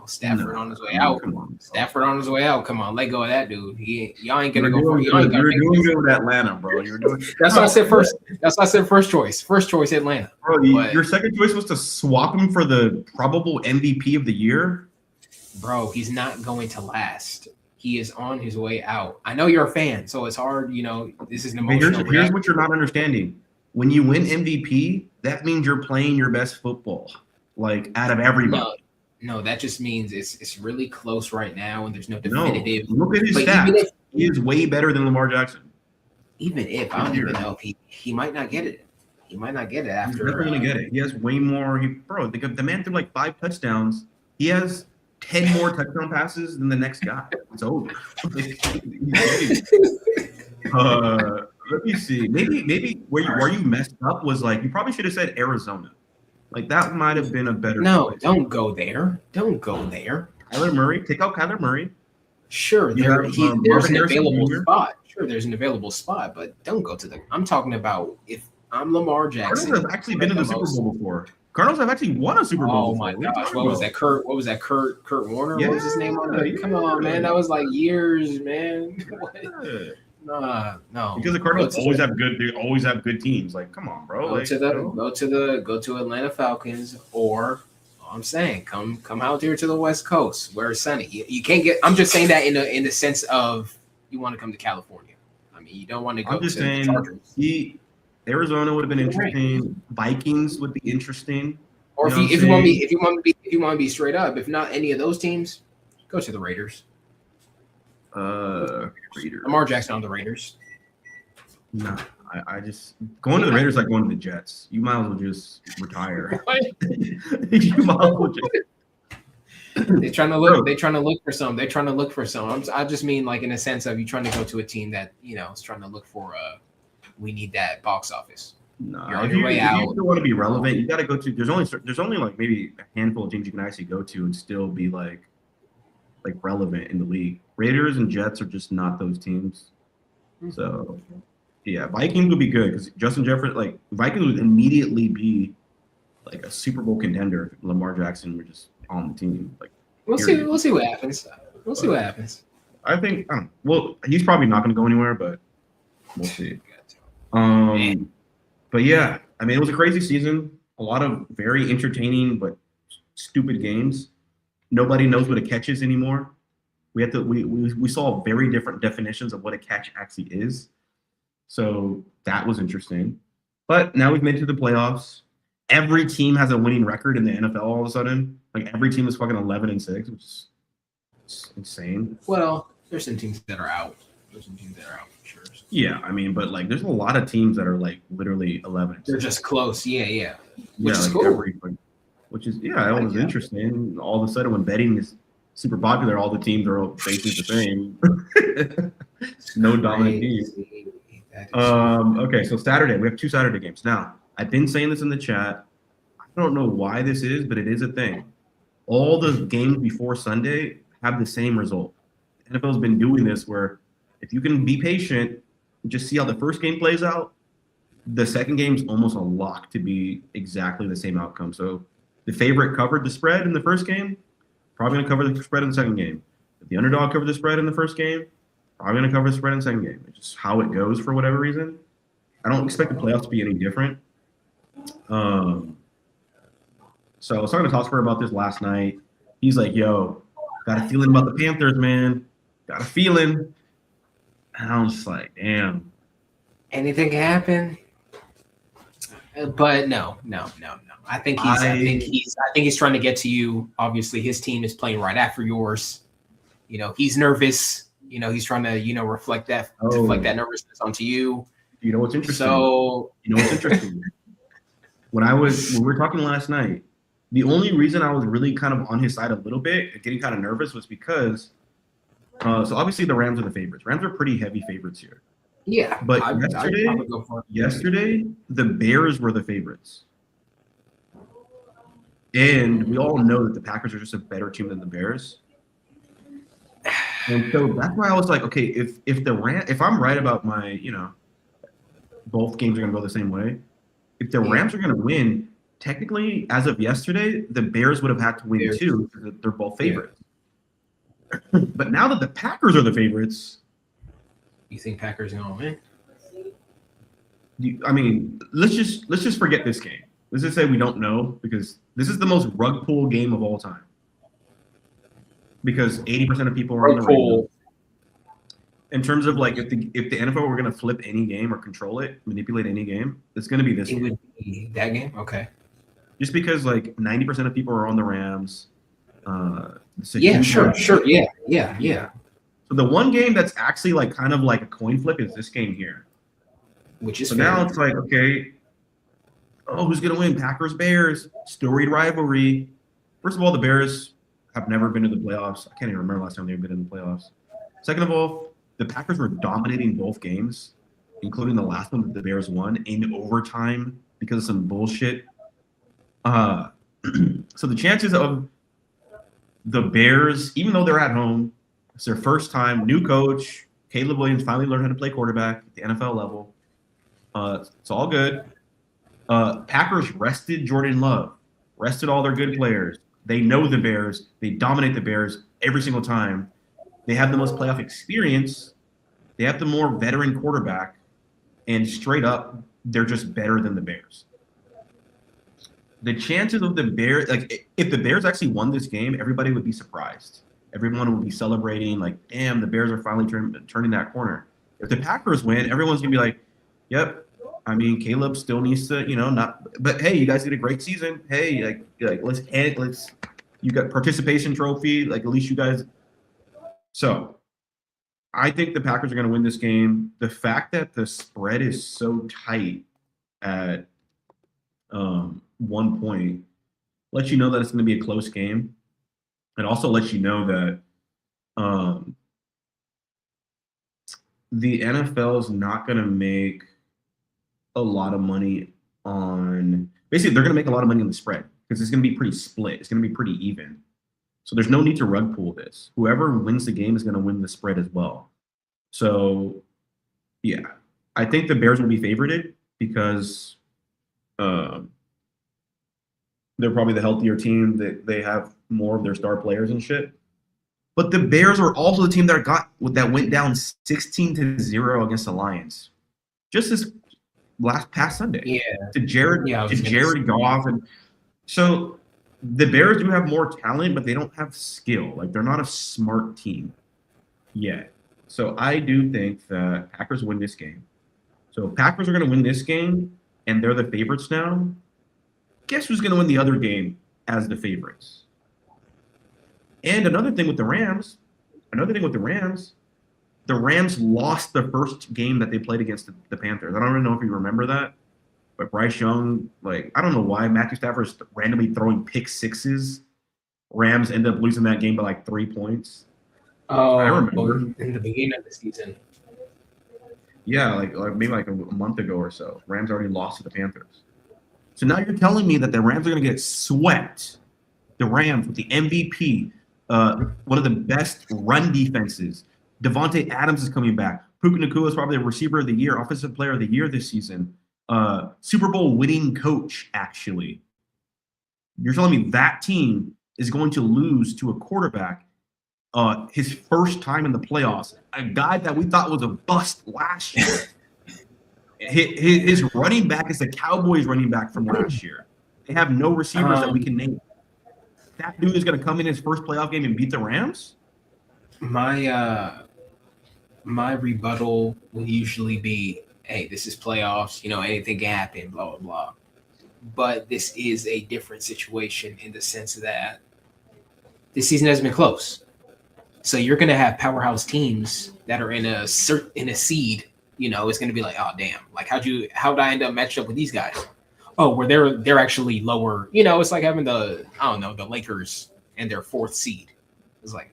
Stafford on his way out. Stafford on his way out. Come on, let go of that dude. Y'all ain't gonna go for it. You're doing good with Atlanta, bro. You're doing. That's what I said first. That's what I said first choice. First choice, Atlanta. Bro, your second choice was to swap him for the probable MVP of the year. Bro, he's not going to last. He is on his way out. I know you're a fan, so it's hard. This is an emotional. Here's what you're not understanding. When you win MVP, that means you're playing your best football, like out of everybody. No, that just means it's really close right now, and there's no definitive. No, look at his stats. He is way better than Lamar Jackson. Even if I don't even know if he might not get it. He might not get it after. He's definitely gonna get it. He has way more. The man threw like 5 touchdowns. He has 10 more touchdown passes than the next guy. It's over. Let me see. Maybe where you messed up was like you probably should have said Arizona. Like that might have been a better. No, choice. Don't go there. Don't go there. Kyler Murray, take out Kyler Murray. Sure, there's an available spot. Sure, there's an available spot, but don't go to the. I'm talking about if I'm Lamar Jackson. Cardinals have actually been to the Super Bowl before. Cardinals have actually won a Super Bowl. Oh my gosh, what was that? Kurt Warner? Yeah, what was his name on that? Come on, man, that was like years, man. No. Because the Cardinals always have good teams. Like, come on, bro. Go to Atlanta Falcons, or I'm saying come out here to the West Coast where it's sunny. You can't get. I'm just saying that in the sense of you want to come to California. You don't want to go. I'm just saying. Arizona would have been interesting. Vikings would be interesting. Or if you want to be straight up, if not any of those teams, go to the Raiders. Raiders. Lamar Jackson on the Raiders. No, I just going to the Raiders like going to the Jets. You might as well just retire. You might as well just. They're trying to look for some. They're trying to look for some. I just mean like in a sense of you trying to go to a team that is trying to look for we need that box office. No, if you still want to be relevant, you got to go to. There's only like maybe a handful of teams you can actually go to and still be like relevant in the league. Raiders and Jets are just not those teams. So, yeah, Vikings would be good because Justin Jefferson, Vikings would immediately be like a Super Bowl contender if Lamar Jackson were just on the team. We'll see what happens. See what happens. I think. Well, he's probably not going to go anywhere, but we'll see. But yeah, it was a crazy season. A lot of very entertaining but stupid games. Nobody knows what a catch is anymore. We saw very different definitions of what a catch actually is. So that was interesting. But now we've made it to the playoffs. Every team has a winning record in the NFL all of a sudden. Every team is fucking 11-6, which is insane. Well, there's some teams that are out. For sure. Yeah, but there's a lot of teams that are literally 11. They're just close. Yeah. Which is cool. which is it was Yeah. interesting. All of a sudden, when betting is super popular, all the teams are basically the same. It's No dominant team. crazy. That is so Okay, so Saturday we have 2 Saturday games. Now I've been saying this in the chat. I don't know why this is, but it is a thing. All the games before Sunday have the same result. The NFL's been doing this where if you can be patient, just see how the first game plays out. The second game's almost a lock to be exactly the same outcome. So the favorite covered the spread in the first game, probably going to cover the spread in the second game. If the underdog covered the spread in the first game, probably going to cover the spread in the second game. It's just how it goes for whatever reason. I don't expect the playoffs to be any different. Um, so I was talking to Tosper about this last night. He's like, yo, got a feeling about the Panthers, man. Got a feeling. And I was just like, damn. anything can happen. But no. I think he's trying to get to you. Obviously, his team is playing right after yours. He's nervous. He's trying to, reflect that deflect that nervousness onto you. You know what's interesting? So When we were talking last night, the only reason I was really kind of on his side a little bit, getting kind of nervous, was because so obviously the Rams are the favorites. Rams are pretty heavy favorites here. yeah, But I would go for it. yesterday, the Bears were the favorites. And we all know that the Packers are just a better team than the Bears. And so that's why I was like, okay, if I'm right about my, both games are going to go the same way. If the Rams are going to win, technically, as of yesterday, the Bears would have had to win too because they're both favorites. But now that the Packers are the favorites, you think Packers are going to win? I mean, let's just forget this game. Let's just say we don't know because this is the most rug pull game of all time. Because 80% of people are on the Rams. In terms of like if the NFL were going to flip any game or control it, manipulate any game, it's going to be this game. It would be that game? Okay. Just because like 90% of people are on the Rams. Sure. Yeah. So the one game that's actually like kind of like a coin flip is this game here. Which is so now it's like, okay, who's going to win? Packers, Bears, storied rivalry. First of all, the Bears have never been to the playoffs. I can't even remember last time they've been in the playoffs. Second of all, the Packers were dominating both games, including the last one that the Bears won in overtime because of some bullshit. So the chances of the Bears, even though they're at home, it's their first time, new coach, Caleb Williams finally learned how to play quarterback at the NFL level. It's all good. Packers rested Jordan Love, rested all their good players. They know the Bears. They dominate the Bears every single time. They have the most playoff experience. They have the more veteran quarterback. And straight up, they're just better than the Bears. The chances of the Bears, like if the Bears actually won this game, everybody would be surprised. Everyone would be celebrating, like, damn, the Bears are finally turning that corner. If the Packers win, everyone's going to be like, yep, I mean, Caleb still needs to, not. But hey, you guys did a great season. Hey, let's you got participation trophy. Like at least you guys. So, I think the Packers are going to win this game. The fact that the spread is so tight at 1 point lets you know that it's going to be a close game. It also lets you know that the NFL is not going to make a lot of money on basically they're going to make a lot of money on the spread because it's going to be pretty split. It's going to be pretty even. So there's no need to rug pull this. Whoever wins the game is going to win the spread as well. So yeah, I think the Bears will be favorited because they're probably the healthier team. They have more of their star players and shit. But the Bears are also the team that went down 16-0 against the Lions. Just this past Sunday. To Jared Goff. And so the Bears do have more talent, but they don't have skill. Like they're not a smart team yet. So I do think that Packers win this game. So Packers are going to win this game, and they're the favorites now. Guess who's going to win the other game as the favorites? And another thing with the Rams, the Rams lost the first game that they played against the Panthers. I don't even know if you remember that. But Bryce Young, like, I don't know why Matthew Stafford's randomly throwing pick sixes. Rams end up losing that game by like 3 points. I Oh, remember. in the beginning of the season. Yeah, like maybe like a month ago or so. Rams already lost to the Panthers. So now you're telling me that the Rams are going to get swept. The Rams with the MVP, one of the best run defenses. Devontae Adams is coming back. Puka Nacua is probably the receiver of the year, offensive player of the year this season. Super Bowl winning coach, actually. You're telling me that team is going to lose to a quarterback his first time in the playoffs, a guy that we thought was a bust last year. His running back is the Cowboys running back from last year. They have no receivers that we can name. That dude is going to come in his first playoff game and beat the Rams? My rebuttal will usually be, hey, this is playoffs, anything can happen, blah blah blah. But this is a different situation in the sense that this season has been close. So you're going to have powerhouse teams that are in a seed. It's going to be like, oh damn, like how'd I end up matched up with these guys? Oh, where they're actually lower. It's like having the Lakers and their fourth seed. It's like,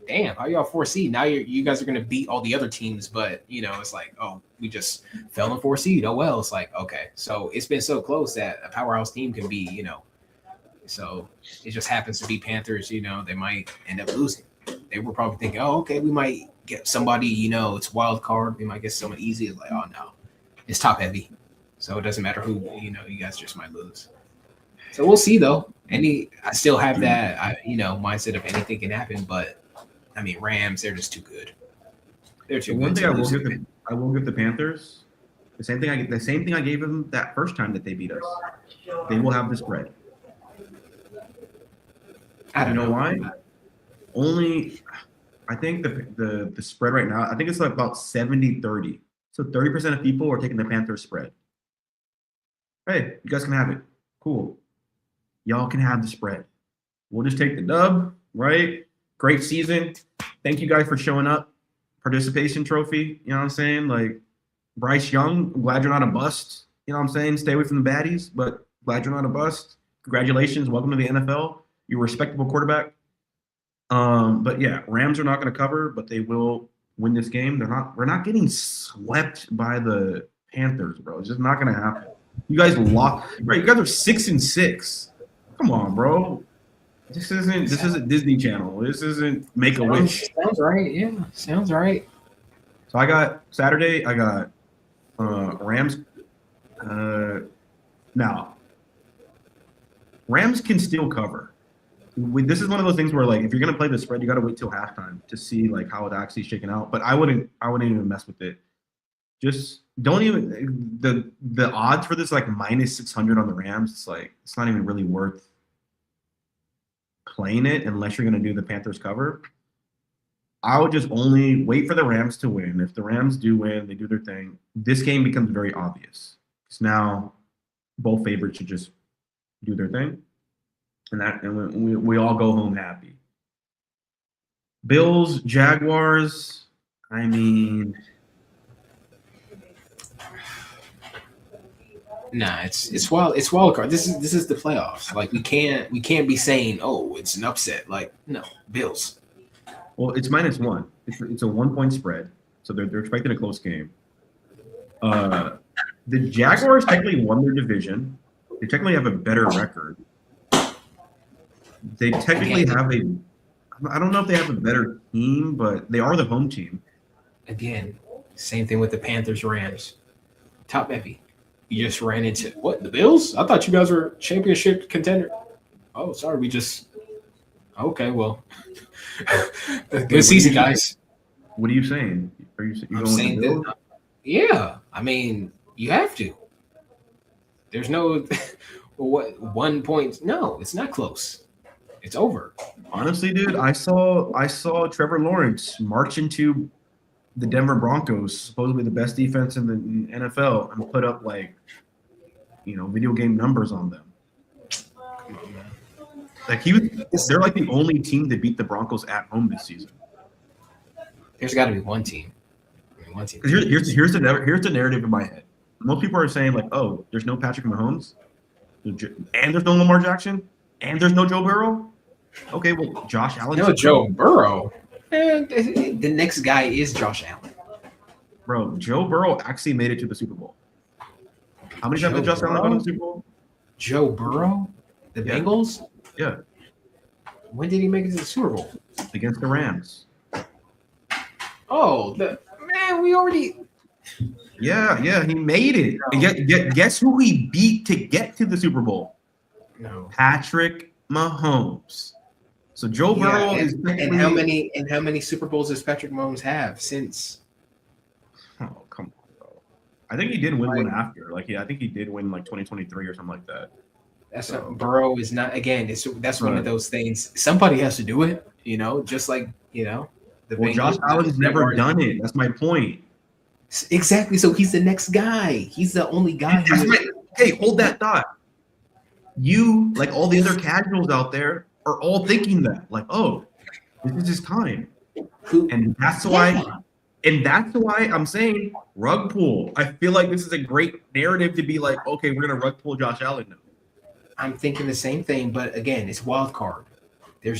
damn, how y'all fourth seed? Now you guys are going to beat all the other teams, but it's like, oh, we just fell in fourth seed. Oh well, it's like, okay, so it's been so close that a powerhouse team can be, so it just happens to be Panthers. They might end up losing. They were probably thinking, oh, okay, we might get somebody, it's wild card. We might get someone easy. It's like, oh no, it's top heavy. So it doesn't matter who, you guys just might lose. So we'll see though. I still have that, mindset of anything can happen, but I mean, Rams, they're just too good. They're too good. One thing I will give the Panthers the same thing I gave them that first time that they beat us. They will have the spread. I don't know why. Only, I think the spread right now, I think it's like about 70-30. So 30% of people are taking the Panthers spread. Hey, you guys can have it. Cool. Y'all can have the spread. We'll just take the dub, right? Great season. Thank you guys for showing up. Participation trophy. You know what I'm saying? Like, Bryce Young, I'm glad you're not a bust. You know what I'm saying? Stay away from the baddies, but glad you're not a bust. Congratulations. Welcome to the NFL. You're a respectable quarterback. But yeah, Rams are not going to cover, but they will win this game. We're not getting swept by the Panthers, bro. It's just not going to happen. You guys lost, right? You guys are 6-6. Come on, bro. This isn't Disney Channel. This isn't Make-A-Wish. Sounds right. Yeah, sounds right. So I got Saturday. I got Rams. Now, Rams can still cover. This is one of those things where, like, if you're gonna play the spread, you got to wait till halftime to see like how it actually shaking out. But I wouldn't even mess with it. Just don't even the odds for this like -600 on the Rams. It's like it's not even really worth playing it unless you're gonna do the Panthers cover. I would just only wait for the Rams to win. If the Rams do win, they do their thing. This game becomes very obvious. Because now both favorites should just do their thing. And we all go home happy. Bills, Jaguars, I mean, nah, it's wild card. This is the playoffs. Like we can't be saying, oh, it's an upset. Like, no, Bills. Well, it's -1. It's a 1-point spread, so they're expecting a close game. The Jaguars technically won their division. They technically have a better record. They technically have I don't know if they have a better team, but they are the home team. Again, same thing with the Panthers, Rams. Top heavy. You just ran into what? The Bills? I thought you guys were championship contender. Oh, sorry, we just okay. Well, good season, guys. What are you saying? Are you I'm going saying with the Bills? that. Yeah, I mean, you have to. There's no what 1 point. No, it's not close. It's over. Honestly, dude, I saw Trevor Lawrence march into the Denver Broncos, supposedly the best defense in the NFL, and put up like, video game numbers on them. Come on, man. Like they're like the only team that beat the Broncos at home this season. There's got to be one team. I mean, one team. 'Cause here's the narrative in my head. most people are saying like, oh, there's no Patrick Mahomes, and there's no Lamar Jackson, and there's no Joe Burrow. Okay, well, Josh Allen's No, the Joe GOAT. Burrow. The next guy is Josh Allen. Bro, Joe Burrow actually made it to the Super Bowl. How many times Joe did Josh Allen go to Burrow? the Super Bowl? Joe Burrow? The Yeah, Bengals? yeah, When did he make it to the Super Bowl? against the Rams. Oh, man, we already. Yeah, he made it. And guess who he beat to get to the Super Bowl? No. Patrick Mahomes. So Joe Yeah, Burrow is and how many Super Bowls does Patrick Mahomes have since? Oh, come on, bro. I think he did win one Like, after. I think he did win like 2023 or something like that. that's So, not, Burrow is not again. That's one of but those things. Somebody has to do it, just like the well, Josh Bengals. Allen's never done it. That's my point. Exactly. So he's the next guy. He's the only guy who. Hey, hold that thought. You, like all the other casuals out there, are all thinking that, like, oh, this is his time. And that's why I'm saying rug pull. I feel like this is a great narrative to be like, okay, we're gonna rug pull Josh Allen now. I'm thinking the same thing, but again, it's wild card. We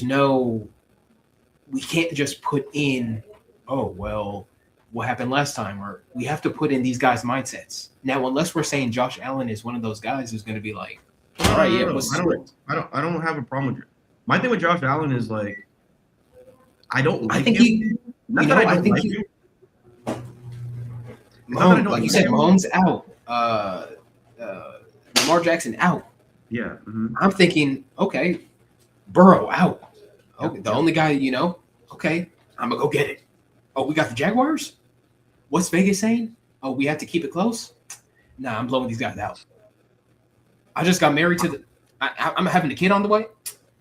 can't just put in, oh, well, what happened last time? Or we have to put in these guys' mindsets. Now, unless we're saying Josh Allen is one of those guys who's going to be like, all right, yeah, what's the script? I don't have a problem with it. My thing with Josh Allen is like, I don't like I think him. Mahomes, like you said, Mahomes out. Lamar Jackson out. Yeah. Mm-hmm. I'm thinking, okay, Burrow out. Okay, the only guy, okay, I'm going to go get it. Oh, we got the Jaguars? What's Vegas saying? Oh, we have to keep it close? Nah, I'm blowing these guys out. I just got married to I'm having a kid on the way.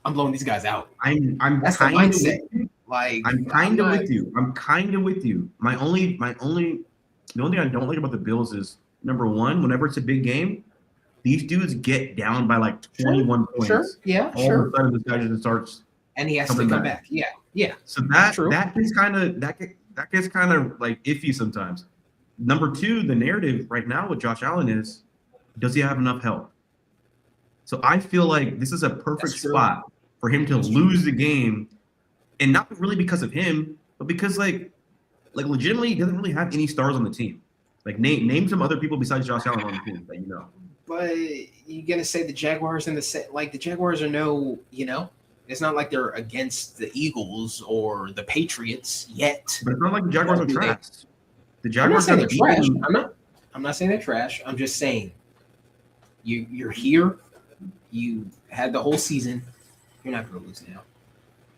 I'm blowing these guys out. That's the mindset. Like I'm kind of with you. I'm kind of with you. The only thing I don't like about the Bills is number one, whenever it's a big game, these dudes get down by like 21 points. Sure. Yeah. All of a sudden, this guy just starts. And he has to come back. Yeah. Yeah. So that gets kind of like iffy sometimes. Number two, the narrative right now with Josh Allen is, does he have enough help? So I feel like this is a perfect spot for him to lose the game, and not really because of him, but because like legitimately he doesn't really have any stars on the team. Like name some other people besides Josh Allen on the team that you know. But you're gonna say the Jaguars the Jaguars are it's not like they're against the Eagles or the Patriots yet. But it's not like the Jaguars are trash. The I'm not Jaguars saying they're trash. I'm not saying they're trash. I'm just saying you're here. You had the whole season. You're not going to lose now.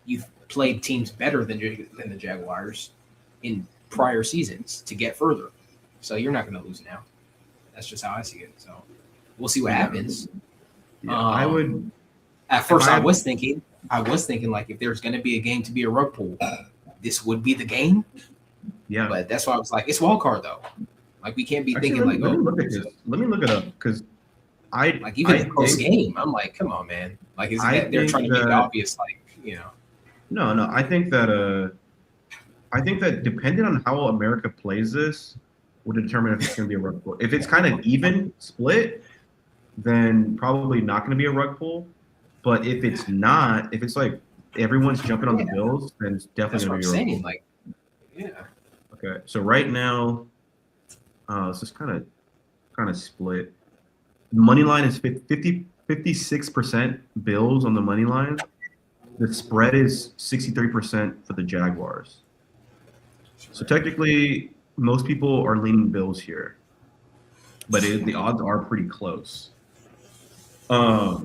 You've played teams better than the Jaguars in prior seasons to get further. So you're not going to lose now. That's just how I see it. So we'll see what happens. Yeah, I would. At first, I was thinking like if there's going to be a game to be a rug pull, this would be the game. Yeah. But that's why I was like, it's wild card though. Like we can't be thinking like, let me look it up because even post game, I'm like, come on, man. Like they're trying to make it obvious, No, I think that depending on how America plays this will determine if it's going to be a rug pull. If it's kind of even split, then probably not going to be a rug pull. But if it's not, if it's like everyone's jumping on the Bills, then it's definitely going to be a rug pull. Like, yeah. Okay, so right now, it's just kind of split. Money line is 56% Bills on the money line. The spread is 63% for the Jaguars. So technically, most people are leaning Bills here, but the odds are pretty close. I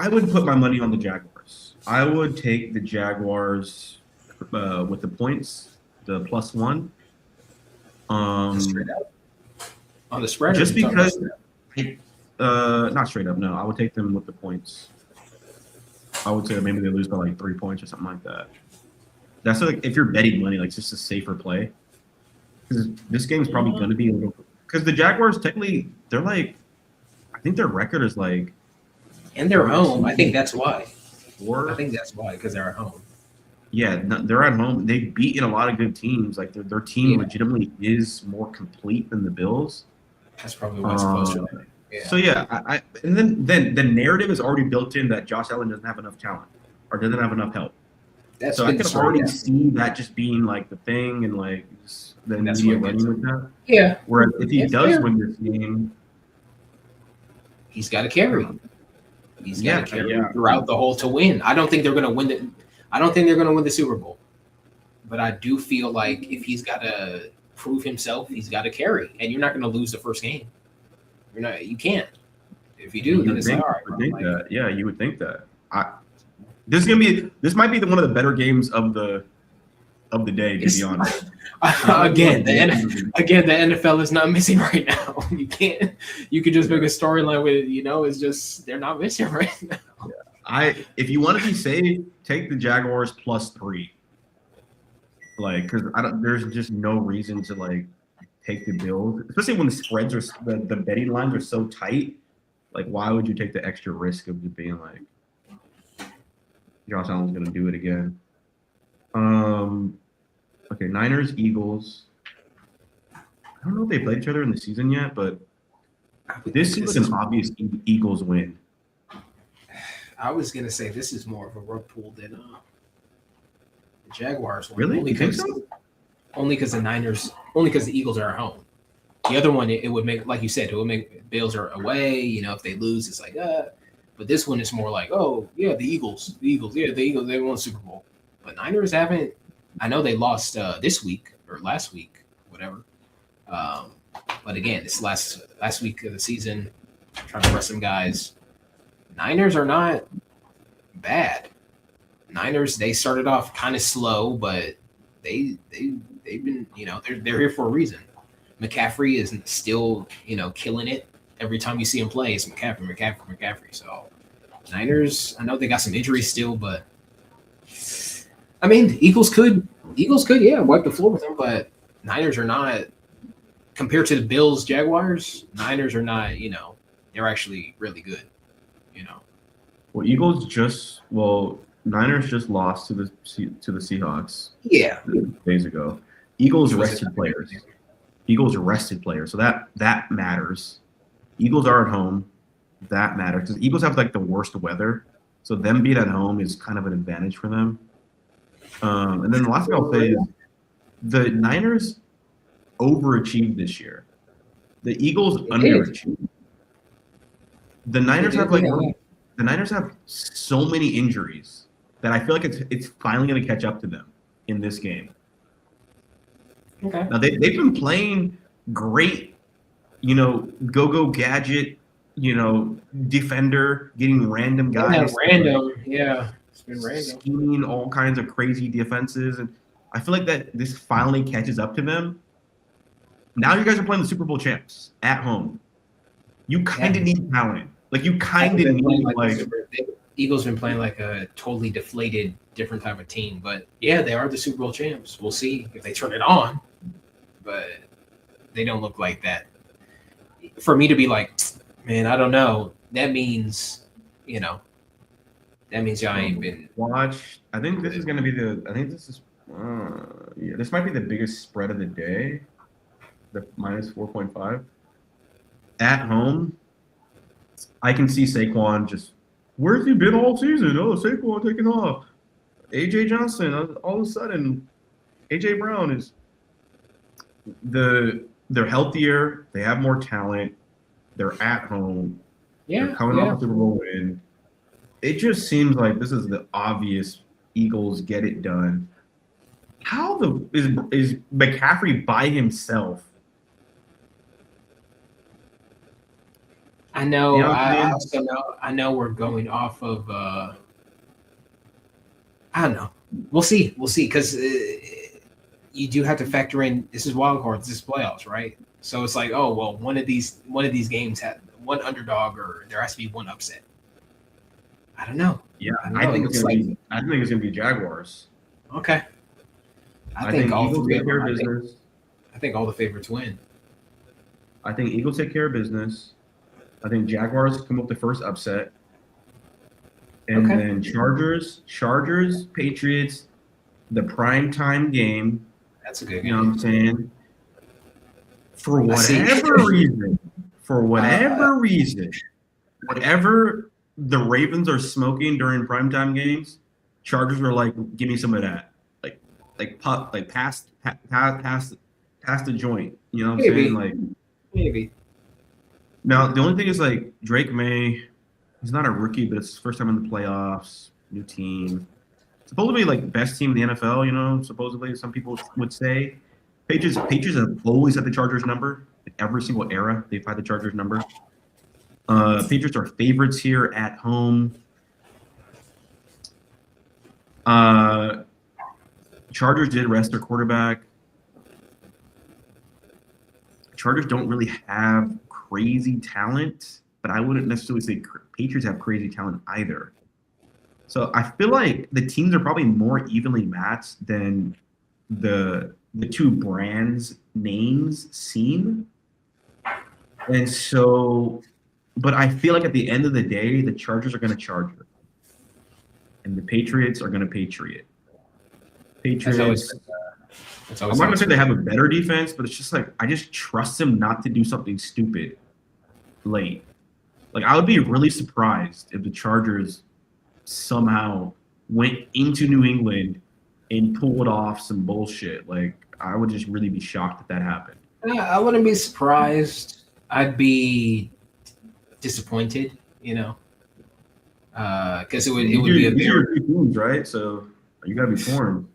would put my money on the Jaguars. I would take the Jaguars with the points, the +1. Straight up on the spread, just because. Not straight up. No, I would take them with the points. I would say maybe they lose by like 3 points or something like that. That's like if you're betting money, like just a safer play. Because this game's probably going to be a little. Because the Jaguars technically, they're like, I think their record is like. And they're home. I think that's why. I think that's why because they're at home. Yeah, they're at home. They've beaten a lot of good teams. Like their team legitimately is more complete than the Bills. That's probably why it's closer. So yeah, and then the narrative is already built in that Josh Allen doesn't have enough talent or doesn't have enough help. That's So I been the could story. already see that just being like the thing and like just the And that's media what running with that. Yeah. Whereas if he It's does fair. win this game, He's got to carry. He's got to yeah, carry yeah, throughout the whole to win. I don't think they're going to win the. I don't think they're going to win the Super Bowl, but I do feel like if he's got to prove himself, he's got to carry, and you're not going to lose the first game. You're not. You can't. If you do, then it's like all right. would think that. Yeah, you would think that. This might be one of the better games of the day, to be honest. Again, the NFL is not missing right now. You can't. You could just make a storyline with it's just they're not missing right now. If you want to be safe, take the Jaguars +3. Like, because there's just no reason to like take the Bills, especially when the spreads are the betting lines are so tight. Like, why would you take the extra risk of just being like, Josh Allen's going to do it again? Okay, Niners, Eagles. I don't know if they played each other in the season yet, but this seems like an obvious Eagles win. I was going to say this is more of a rug pull than the Jaguars one. Really? Only because the Niners, only because the Eagles are at home. The other one, it would make, like you said, it would make Bills are away. If they lose, it's like, But this one is more like, oh, yeah, the Eagles, they won the Super Bowl. But Niners haven't. I know they lost this week or last week, whatever. But again, this last week of the season, trying to rest some guys. Niners are not bad. Niners, they started off kind of slow, but they've been, they're here for a reason. McCaffrey is still, killing it. Every time you see him play, it's McCaffrey. So Niners, I know they got some injuries still, but I mean, the Eagles could, wipe the floor with them, but Niners are not, compared to the Bills, Jaguars, Niners are not, they're actually really good, Well, Niners just lost to the Seahawks. Yeah. Days ago. Eagles rested players. So that matters. Eagles are at home. That matters because Eagles have like the worst weather, so them being at home is kind of an advantage for them. And then the last thing I'll say is the Niners overachieved this year. The Eagles underachieved. The Niners have so many injuries that I feel like it's finally going to catch up to them in this game. Okay. Now they've been playing great, go gadget, defender, getting random guys. It's been random. Scheming all kinds of crazy defenses, and I feel like that this finally catches up to them. Now you guys are playing the Super Bowl champs at home. You kind of need talent. Like you kind of need Eagles been playing like a totally deflated, different type of team. But yeah, they are the Super Bowl champs. We'll see if they turn it on. But they don't look like that. For me to be like, man, I don't know. That means, y'all ain't been. Watch. I think this is going to be this might be the biggest spread of the day. The -4.5. At home, I can see Saquon just, where's he been all season? Oh, Saquon taking off. A.J. Johnson, all of a sudden, A.J. Brown is they're healthier. They have more talent. They're at home. Yeah. They're coming off the Super Bowl win. It just seems like this is the obvious Eagles get it done. How is McCaffrey by himself? I know. I also know. I know we're going off of. I don't know. We'll see. Because you do have to factor in. This is wild cards. This is playoffs, right? So it's like, oh well, one of these games had one underdog, or there has to be one upset. I don't know. Yeah, I think it's gonna be Jaguars. Okay. I think all Eagles take care of business. I think all the favorites win. I think Eagles take care of business. I think Jaguars come up the first upset. And then Chargers, Patriots, the prime time game. That's a good game. You know what I'm saying? For I see. whatever reason, whatever the Ravens are smoking during primetime games, Chargers are like, give me some of that, pass the joint. You know what I'm saying? Maybe, Like, maybe. now the only thing is like Drake May, he's not a rookie, but it's his first time in the playoffs, new team. Supposedly like best team in the NFL, you know, supposedly some people would say. Patriots have always had the Chargers number. In every single era, they've had the Chargers number. Patriots are favorites here at home. Chargers did rest their quarterback. Chargers don't really have crazy talent, but I wouldn't necessarily say Patriots have crazy talent either. So I feel like the teams are probably more evenly matched than the two brands' names seem. And so, but I feel like at the end of the day, the Chargers are going to Charger, and the Patriots are going to Patriot. Patriots. I'm not going to say they have a better defense, but it's just like I just trust them not to do something stupid late. Like I would be really surprised if the Chargers somehow went into New England and pulled off some bullshit. Like I would just really be shocked if that happened. I wouldn't be surprised. I'd be disappointed, you know, because it would be a these are two teams, right? So you got to be torn.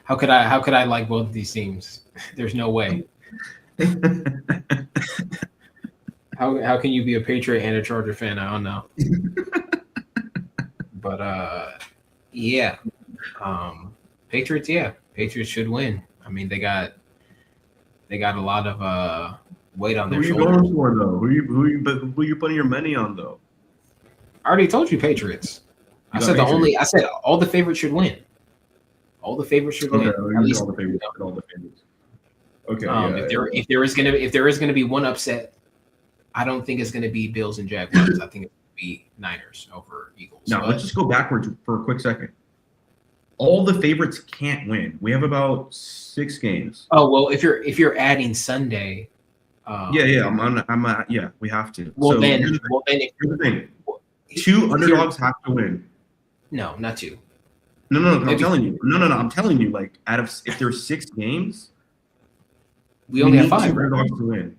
How could I like both of these teams? There's no way. How can you be a Patriot and a Charger fan? I don't know. But yeah. Patriots, yeah. Patriots should win. I mean, they got a lot of weight on their shoulders. Who are you going for though? Who are you putting your money on though? I already told you Patriots. I said all the favorites should win. All the favorites should win. At least all the favorites. Okay. If there is gonna be one upset, I don't think it's gonna be Bills and Jaguars. I think it's gonna be Niners over Eagles. Now let's just go backwards for a quick second. All the favorites can't win. We have about 6 games. Oh well, if you're adding Sunday. Yeah, we have to. Here's the thing. 2 underdogs have to win. No, not 2. No, I'm telling you. No, I'm telling you. Like, if there's 6 games, we only have 5 underdogs to win.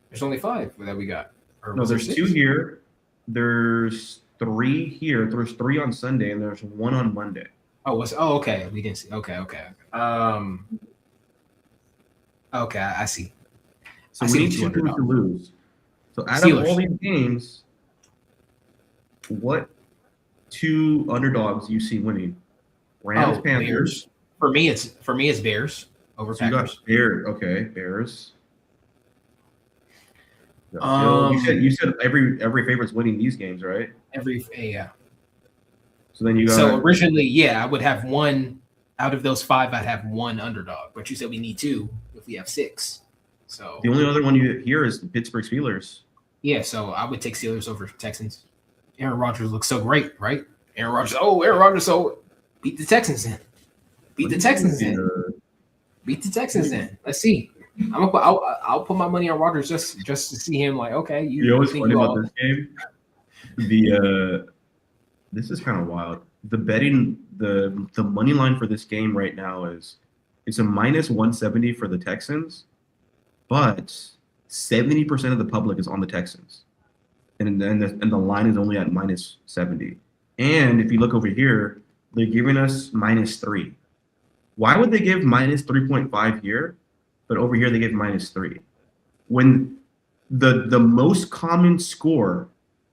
There's only 5 that we got. No, there's 2 here. There's 3 here. There's 3 on Sunday, and there's 1 on Monday. Okay. We didn't see. Okay. Okay, I see. So we need 2 teams to lose. So out of all these games, what 2 underdogs you see winning? Rams, Panthers. Bears. For me, it's Bears over Packers. You got Bears. Okay, Bears. You said every favorite's winning these games, right? Yeah. So then you got. So originally, yeah, I would have 1 out of those 5. I'd have 1 underdog, but you said we need 2 if we have 6. So the only other one you hear is the Pittsburgh Steelers. Yeah, so I would take Steelers over Texans. Aaron Rodgers looks so great, right? Aaron Rodgers, so beat the Texans in. Beat the Texans in. Let's see. I'll put my money on Rodgers just to see him. Like, okay, you know what's funny about this game? This is kind of wild. The betting, the money line for this game right now is it's a minus 170 for the Texans, but 70% of the public is on the Texans, and the line is only at minus 70. And if you look over here, they're giving us minus 3. Why would they give minus 3.5 here, but over here they give minus 3? When the most common score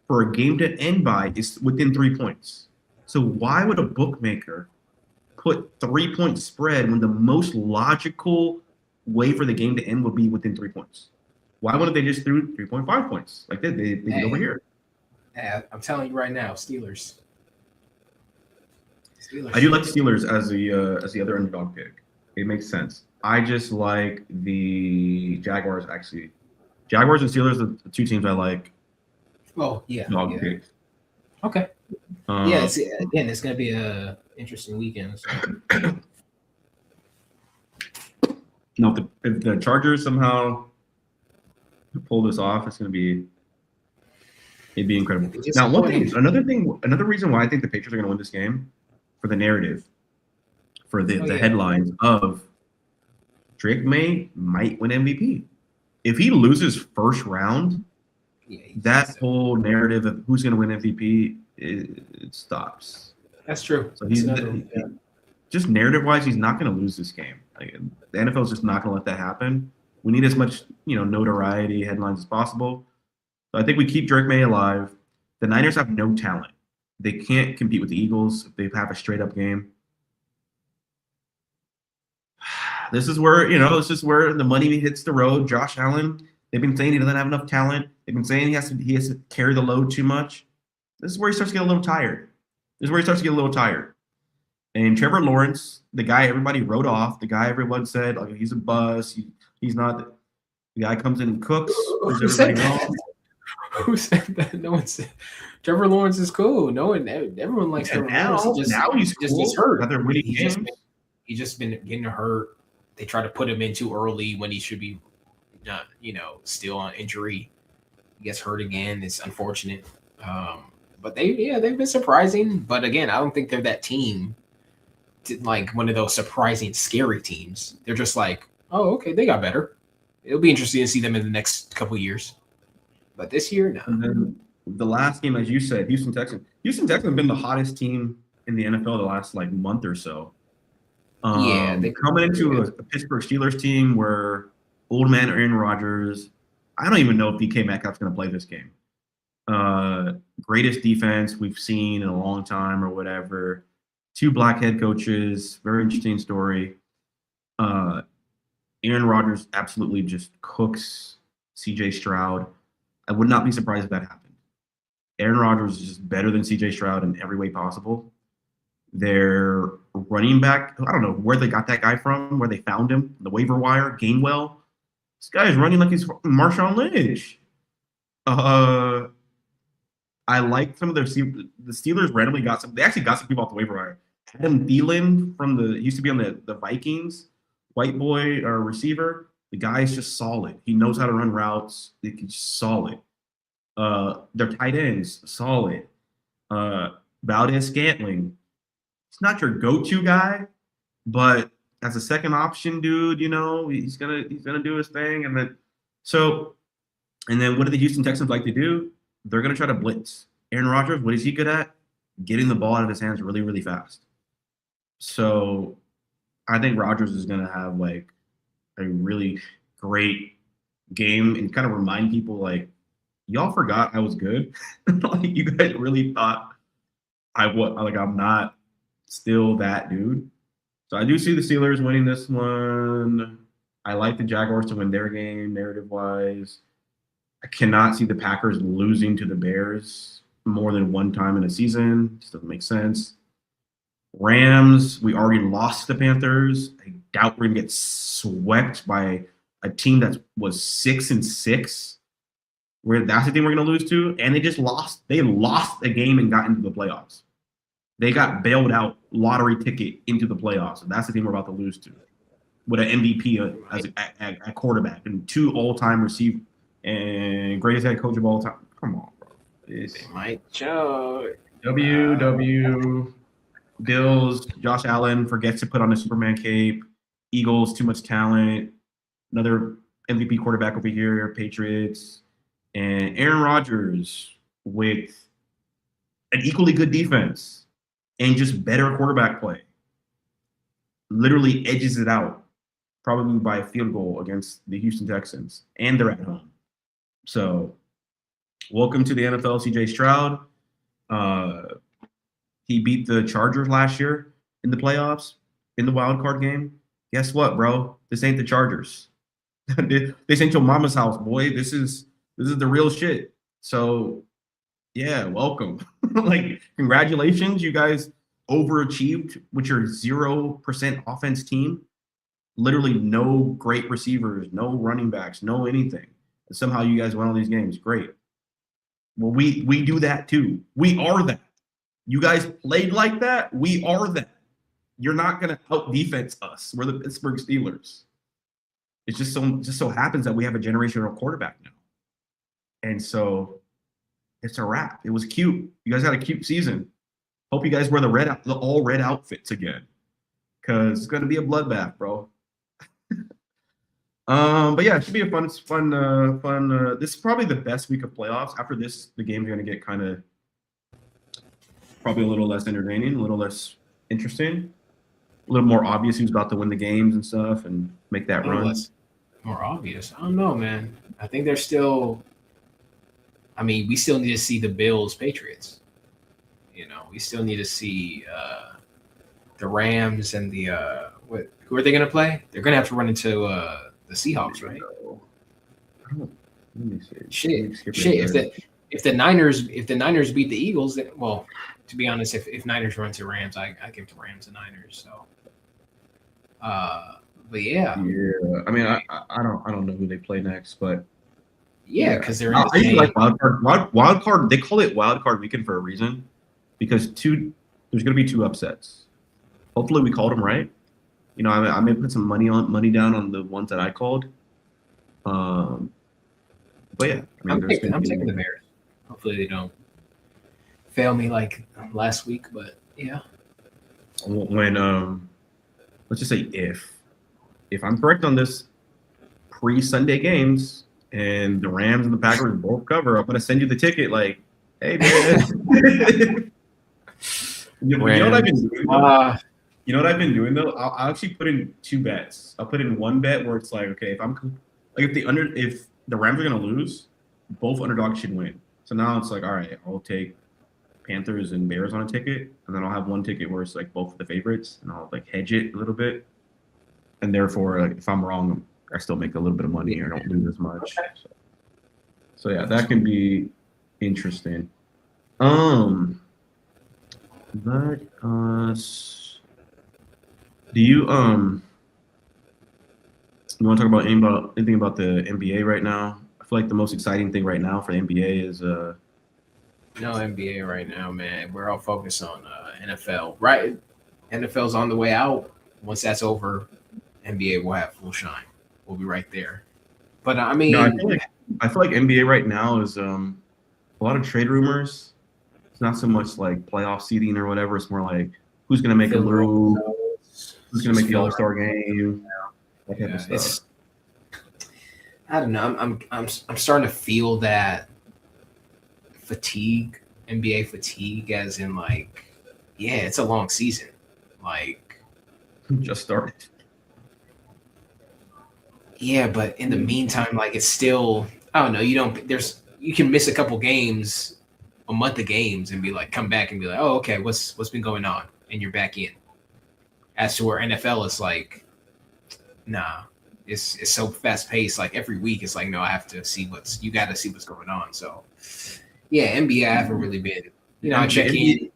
for a game to end by is within 3 points. So why would a bookmaker put 3-point spread when the most logical way for the game to end would be within 3 points? Why wouldn't they just do 3.5 points like they did over here? I'm telling you right now, Steelers. I do like the Steelers as the other underdog pick. It makes sense. I just like the Jaguars actually. Jaguars and Steelers are the 2 teams I like. Oh yeah. Dog picks. Okay. It's going to be a interesting weekend. So. No, if the Chargers somehow pull this off, it'd be incredible. Now, another reason why I think the Patriots are going to win this game, for the narrative, for the headlines of Drake May might win MVP. If he loses first round, that whole narrative of who's going to win MVP, it stops. That's true. So just narrative-wise, he's not going to lose this game. Like, the NFL is just not going to let that happen. We need as much notoriety, headlines as possible. So I think we keep Drake May alive. The Niners have no talent. They can't compete with the Eagles if they have a straight-up game. This is where the money hits the road. Josh Allen, they've been saying he doesn't have enough talent. They've been saying he has to carry the load too much. This is where he starts to get a little tired. And Trevor Lawrence, the guy everybody wrote off, the guy everyone said, like, he's a bust. He's not. The guy comes in and cooks. Who said that? Who said that? No one said. Trevor Lawrence is cool. Everyone likes Trevor Lawrence. Now he's cool. Just hurt. They're winning games. He's just been getting hurt. They try to put him in too early when he should be, still on injury. He gets hurt again. It's unfortunate. But they've been surprising. But again, I don't think they're that team, like one of those surprising, scary teams. They're just like, oh, okay, they got better. It'll be interesting to see them in the next couple of years. But this year, no. And then the last game, as you said, Houston Texans. Houston Texans have been the hottest team in the NFL the last month or so. They coming into a Pittsburgh Steelers team where old man Aaron Rodgers. I don't even know if DK Metcalf's going to play this game. Greatest defense we've seen in a long time, or whatever. 2 black head coaches. Very interesting story. Aaron Rodgers absolutely just cooks CJ Stroud. I would not be surprised if that happened. Aaron Rodgers is just better than CJ Stroud in every way possible. Their running back, I don't know where they got that guy from, where they found him, the waiver wire, Gainwell. This guy is running like he's Marshawn Lynch. I like some of the Steelers randomly got some. They actually got some people off the waiver wire. Adam Thielen used to be on the Vikings, white boy receiver. The guy is just solid. He knows how to run routes. He's solid. Their tight ends, solid. Valdez-Scantling. He's not your go-to guy, but as a second option dude, he's gonna do his thing. And then what do the Houston Texans like to do? They're gonna try to blitz. Aaron Rodgers, what is he good at? Getting the ball out of his hands really, really fast. So I think Rodgers is gonna have a really great game and kind of remind people y'all forgot I was good. You guys really thought I'm not still that dude. So I do see the Steelers winning this one. I like the Jaguars to win their game, narrative-wise. I cannot see the Packers losing to the Bears more than one time in a season. Just doesn't make sense. Rams, we already lost the Panthers. I doubt we're going to get swept by a team that was 6-6. That's the team we're going to lose to. And they just lost. They lost a game and got into the playoffs. They got bailed out, lottery ticket into the playoffs. And that's the team we're about to lose to. With an MVP as a quarterback and 2 all-time receivers and greatest head coach of all time. Come on, bro. They might show. Bills, Josh Allen forgets to put on a Superman cape. Eagles, too much talent. Another MVP quarterback over here, Patriots. And Aaron Rodgers with an equally good defense and just better quarterback play. Literally edges it out, probably by a field goal against the Houston Texans. And they're at home. So, welcome to the NFL, CJ Stroud. He beat the Chargers last year in the playoffs, in the wild card game. Guess what, bro? This ain't the Chargers. This ain't your mama's house, boy. This is the real shit. So, yeah, welcome. Congratulations. You guys overachieved with your 0% offense team. Literally no great receivers, no running backs, no anything. And somehow you guys won all these games. Great. Well, we do that too. We are that. You guys played like that. We are that. You're not going to out defense us. We're the Pittsburgh Steelers. It just so happens that we have a generational quarterback now, and so it's a wrap. It was cute. You guys had a cute season. Hope you guys wear the all red outfits again, because it's gonna be a bloodbath, bro. But yeah, it should be a fun. This is probably the best week of playoffs. After this, the games are gonna get kind of probably a little less entertaining, a little less interesting, a little more obvious who's about to win the games and stuff, and make that Oh, run. that's more obvious. I don't know, man. I think they're still. I mean, we still need to see the Bills Patriots. We still need to see the Rams and the who are they going to play? They're going to have to run into the Seahawks, right? Let me see. Shit. If the Niners beat the Eagles, then, well, to be honest, if Niners run to Rams, I give to Rams and Niners. So, but yeah. I mean, I don't know who they play next, but yeah, because they're in I the usually same. like wild card. They call it wild card weekend for a reason, because there's going to be two upsets. Hopefully, we called them right. I may put some money down on the ones that I called. But yeah, I'm taking the Bears. Hopefully, they don't fail me like last week. But yeah, when let's just say if I'm correct on this pre-Sunday games and the Rams and the Packers both cover, I'm gonna send you the ticket. Like, hey man. You know what I've been doing? You know what I've been doing though? I'll actually put in two bets. I'll put in one bet where it's like, okay, if the Rams are gonna lose, both underdogs should win. So now it's like, all right, I'll take Panthers and Bears on a ticket, and then I'll have one ticket where it's like both of the favorites, and I'll like hedge it a little bit. And therefore, like, if I'm wrong, I still make a little bit of money. I don't lose as much. So yeah, that can be interesting. Let us. Do you want to talk about anything about the NBA right now? I feel like the most exciting thing right now for the NBA is no NBA right now, man. We're all focused on NFL, right? NFL's on the way out. Once that's over, NBA will have full shine. We'll be right there. But I mean, I feel like NBA right now is a lot of trade rumors. It's not so much like playoff seeding or whatever. It's more like who's going to make a move, who's going to make the All-Star game, that type of stuff. I don't know. I'm starting to feel that fatigue, NBA fatigue, as in like, yeah, it's a long season. Like, just started. Yeah, but in the meantime, like it's still, I don't know. You can miss a couple games, a month of games, and be like, come back and be like, oh, okay, what's been going on, and you're back in. As to where NFL is like, nah, it's so fast paced. Like every week, it's like, no, I have to see you got to see what's going on. So, yeah, NBA I haven't really been. I check in.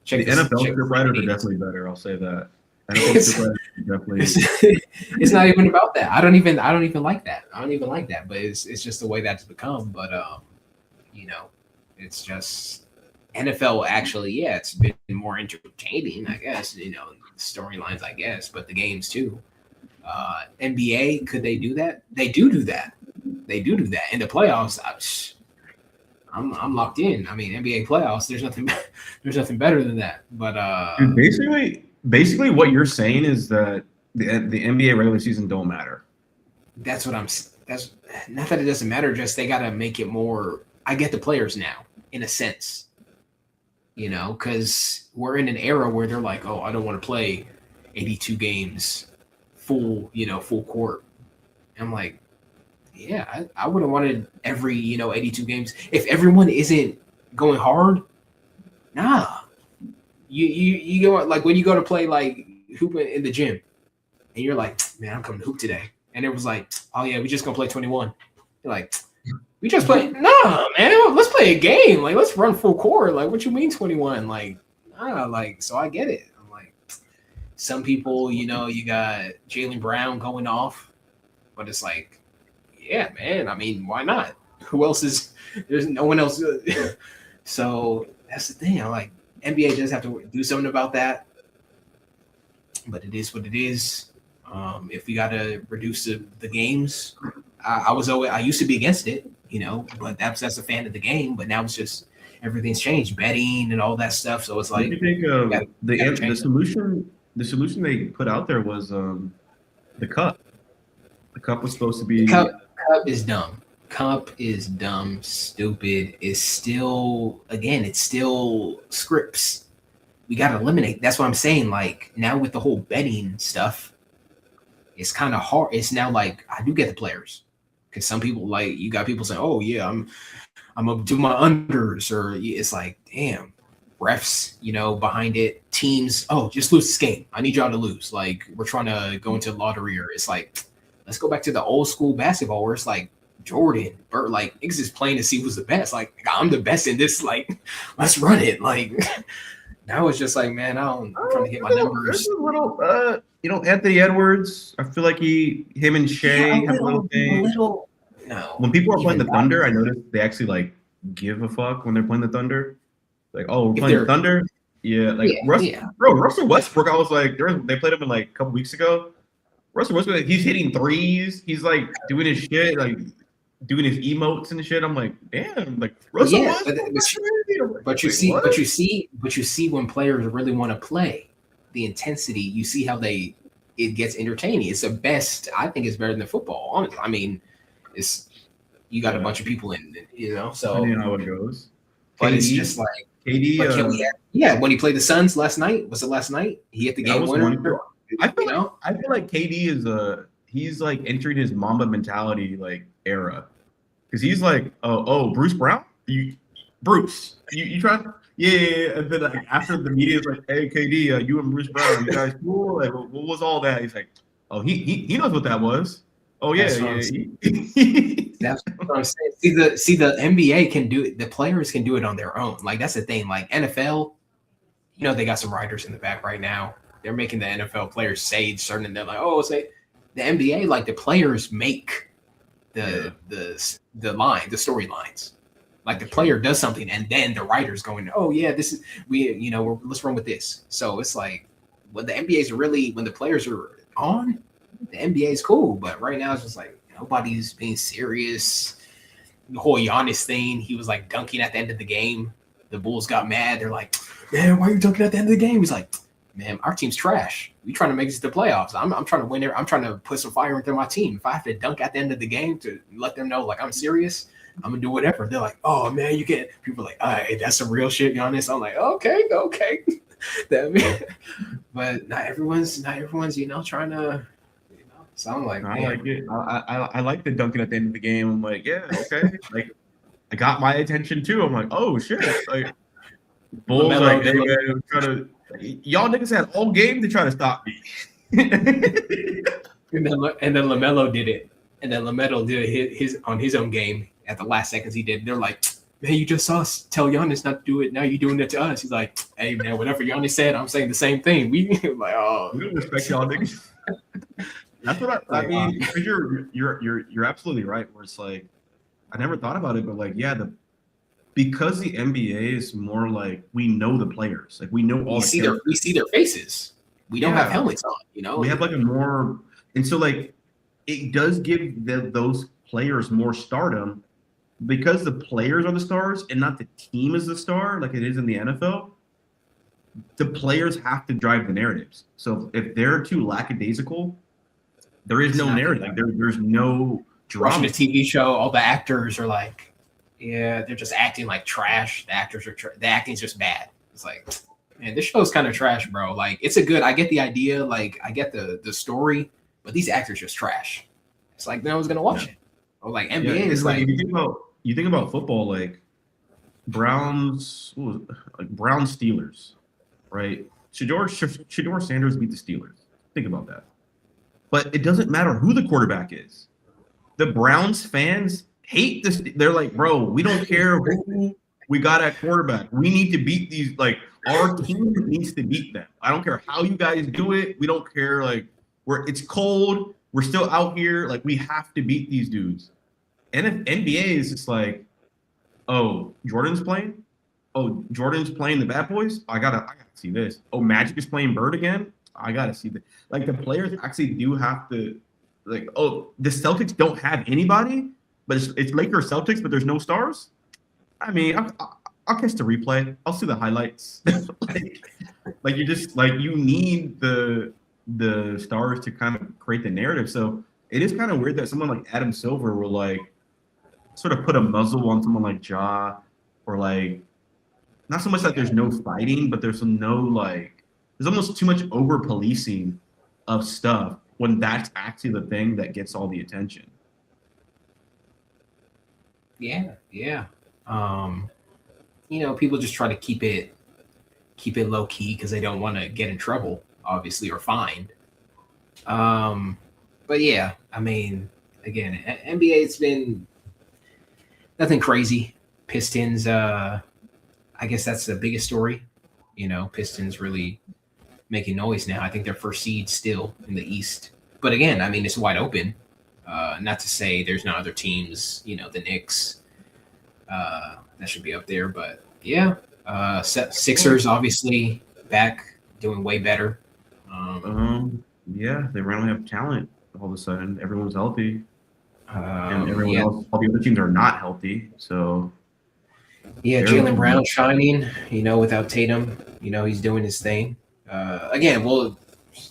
The NFL script writers are definitely better. I'll say that. It's not even about that. I don't even like that. I don't even like that. But it's just the way that's become. But it's just NFL actually, yeah, it's been more entertaining, I guess. Storylines, I guess, but the games too. NBA, could they do that? They do that. They do that. In the playoffs, I'm locked in. I mean, NBA playoffs, there's nothing better than that. But basically what you're saying is that the NBA regular season don't matter. That's not that it doesn't matter, just they got to make it more. I get the players now in a sense, because we're in an era where they're like, oh, I don't want to play 82 games full court. And I'm like, yeah, I would have wanted every 82 games. If everyone isn't going hard, nah. You go, like when you go to play like hoop in the gym, and you're like, man, I'm coming to hoop today, and it was like, oh yeah, we just gonna play 21. You're like, we just play? Nah, man, let's play a game. Like let's run full court. Like what you mean 21? Like nah, like so I get it. I'm like, some people, you got Jaylen Brown going off, but it's like, yeah, man. I mean, why not? Who else is? There's no one else. So that's the thing. I'm like, NBA does have to do something about that, but it is what it is. If we got to reduce the games, I used to be against it, but that's a fan of the game. But now it's just everything's changed, betting and all that stuff. So it's What do like you think got to the change it. solution they put out there was the cup. The cup was supposed to The be cup is dumb. Cup is dumb, stupid. It's still it's still scripts. We got to eliminate. That's what I'm saying. Like now with the whole betting stuff, it's kind of hard. It's now like I do get the players because some people like you got people saying, "Oh yeah, I'm gonna do my unders," or it's like, damn, refs, behind it, teams. Oh, just lose this game. I need y'all to lose. Like we're trying to go into lottery, or it's like, let's go back to the old school basketball where it's like Jordan, Bert, like niggas is playing to see who's the best. Like I'm the best in this. Like let's run it. Like now it's just like, man, I'm trying to hit my there's numbers. a little Anthony Edwards. I feel like him and Yeah, Shea have a little a thing. little. No, When people are playing even the that. Thunder, I noticed they actually like give a fuck when they're playing the Thunder. Like, oh, we're If playing the they're, Thunder. Yeah, like yeah, yeah, Russell Westbrook. I was like, they played him in like a couple weeks ago. Russell Westbrook, he's hitting threes. He's like doing his shit, like doing his emotes and shit. I'm like, damn, like Russell yeah. Westbrook. But you Wait, see, what? when players really want to play, the intensity. You see how it gets entertaining. It's the best. I think it's better than football. Honestly, I mean, it's you got a bunch of people in, I So, know how it goes. but it's KD, just like, KD, but can we? Yeah, when he played the Suns last night, was it last night? He hit the that game was one. winner. I feel like KD is he's like entering his Mamba mentality like era because he's like Bruce Brown you trying and then like after the media is like, hey KD, you and Bruce Brown, you guys cool, like what was all that? He's like, oh he knows what that was. Oh yeah, That's what I'm yeah. That's what I'm saying. See the NBA can do it. The players can do it on their own. Like that's the thing. Like NFL, they got some writers in the back right now. They're making the NFL players say certain, and they're like, oh, say the NBA, like the players make the the storylines. Like the player does something, and then the writers going, oh yeah, this is let's run with this. So it's like when the NBA is really when the players are on, the NBA is cool, but right now it's just like nobody's being serious. The whole Giannis thing, he was like dunking at the end of the game. The Bulls got mad. They're like, man, why are you dunking at the end of the game? He's like, man, our team's trash. We trying to make it to the playoffs. I'm trying to win there. I'm trying to put some fire into my team. If I have to dunk at the end of the game to let them know like I'm serious, I'm gonna do whatever. They're like, oh man, you can't. People are like, all right, that's some real shit, Giannis. I'm like, okay. But not everyone's trying to. So I'm like, I man, like it. I like the dunking at the end of the game. I'm like, yeah, okay. Like I got my attention too. I'm like, oh shit. Like Bulls LaMelo, like, hey man, try to y'all niggas had all game to try to stop me. and then LaMelo did it, and then LaMelo did his on his own game at the last seconds. He did. They're like, man, you just saw us tell Giannis not to do it. Now you're doing it to us. He's like, hey man, whatever Giannis said, I'm saying the same thing. We like, oh, We don't respect y'all niggas. That's what I mean. Because you're absolutely right. Where it's like, I never thought about it, but like, yeah, because the NBA is more like we know the players, like we know all we see their faces. We don't have helmets on, We have like a more, and so like it does give those players more stardom because the players are the stars and not the team is the star, like it is in the NFL. The players have to drive the narratives. So if they're too lackadaisical, there is no narrative. Like there's no drama. Watching a TV show, all the actors are like, yeah, they're just acting like trash. The actors are the acting's just bad. It's like, man, this show's kind of trash, bro. Like, I get the idea, like, I get the story, but these actors just trash. It's like no one's gonna watch it. Or like NBA is like, if you think about football, like Browns Steelers, right? Shador Sanders beat the Steelers. Think about that. But it doesn't matter who the quarterback is. The Browns fans hate this. They're like, bro, we don't care who we got at quarterback. We need to beat these. Like, our team needs to beat them. I don't care how you guys do it. We don't care. Like, it's cold. We're still out here. Like, we have to beat these dudes. And if NBA is just like, oh, Jordan's playing. Oh, Jordan's playing the Bad Boys. I gotta see this. Oh, Magic is playing Bird again. I gotta see like the players actually do have to like. Oh, the Celtics don't have anybody, but it's Lakers Celtics, but there's no stars. I mean, I'll catch the replay. I'll see the highlights. like you just like you need the stars to kind of create the narrative. So it is kind of weird that someone like Adam Silver will like sort of put a muzzle on someone like Ja, or like not so much that there's no fighting, but there's no like there's almost too much over policing of stuff when that's actually the thing that gets all the attention. Yeah, yeah. Um, people just try to keep it low key because they don't want to get in trouble, obviously, or fined. Um, but yeah, I mean, again, NBA, it's been nothing crazy. Pistons, I guess that's the biggest story. Pistons really making noise now. I think they're first seed still in the East. But again, I mean, it's wide open. Not to say there's not other teams, the Knicks, that should be up there. But yeah, Sixers obviously back doing way better. Yeah, they randomly have talent all of a sudden. Everyone's healthy, and everyone Yeah, else, all the other teams are not healthy. So yeah, they're Jalen looking. Brown shining. Without Tatum, he's doing his thing. Again, well,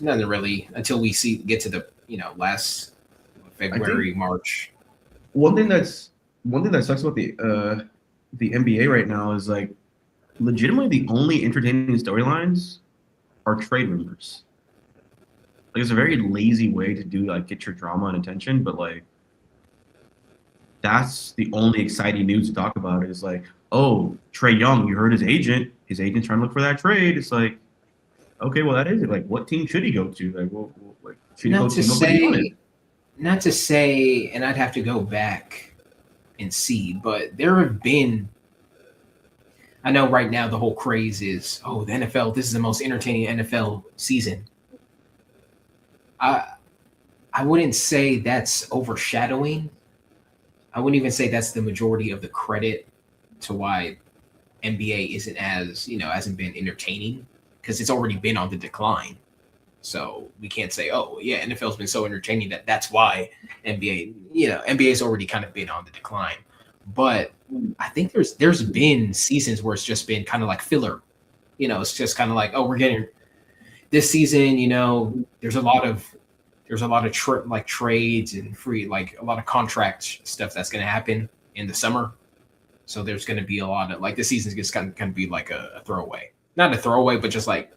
nothing really until we get to the last I think February, March. one thing that sucks about the NBA right now is like legitimately the only entertaining storylines are trade rumors. Like it's a very lazy way to do like get your drama and attention, but like that's the only exciting news to talk about is like, oh, Trey Young, you heard his agent's trying to look for that trade. It's like, okay, well that is it. Like, what team should he go to? Like, like should he Not go to to nobody on it? say, not to say, and I'd have to go back and see, but there have been. I know right now the whole craze is, oh, the NFL. This is the most entertaining NFL season. I I wouldn't say that's overshadowing. I wouldn't even say that's the majority of the credit to why NBA isn't hasn't been entertaining because it's already been on the decline. So we can't say, oh yeah, NFL's been so entertaining that's why NBA's already kind of been on the decline. But I think there's been seasons where it's just been kind of like filler. It's just kind of like, oh, we're getting this season. There's a lot of like trades and free, like a lot of contract stuff that's going to happen in the summer. So there's going to be a lot of like the season's just going to be like a throwaway, not a throwaway, but just like,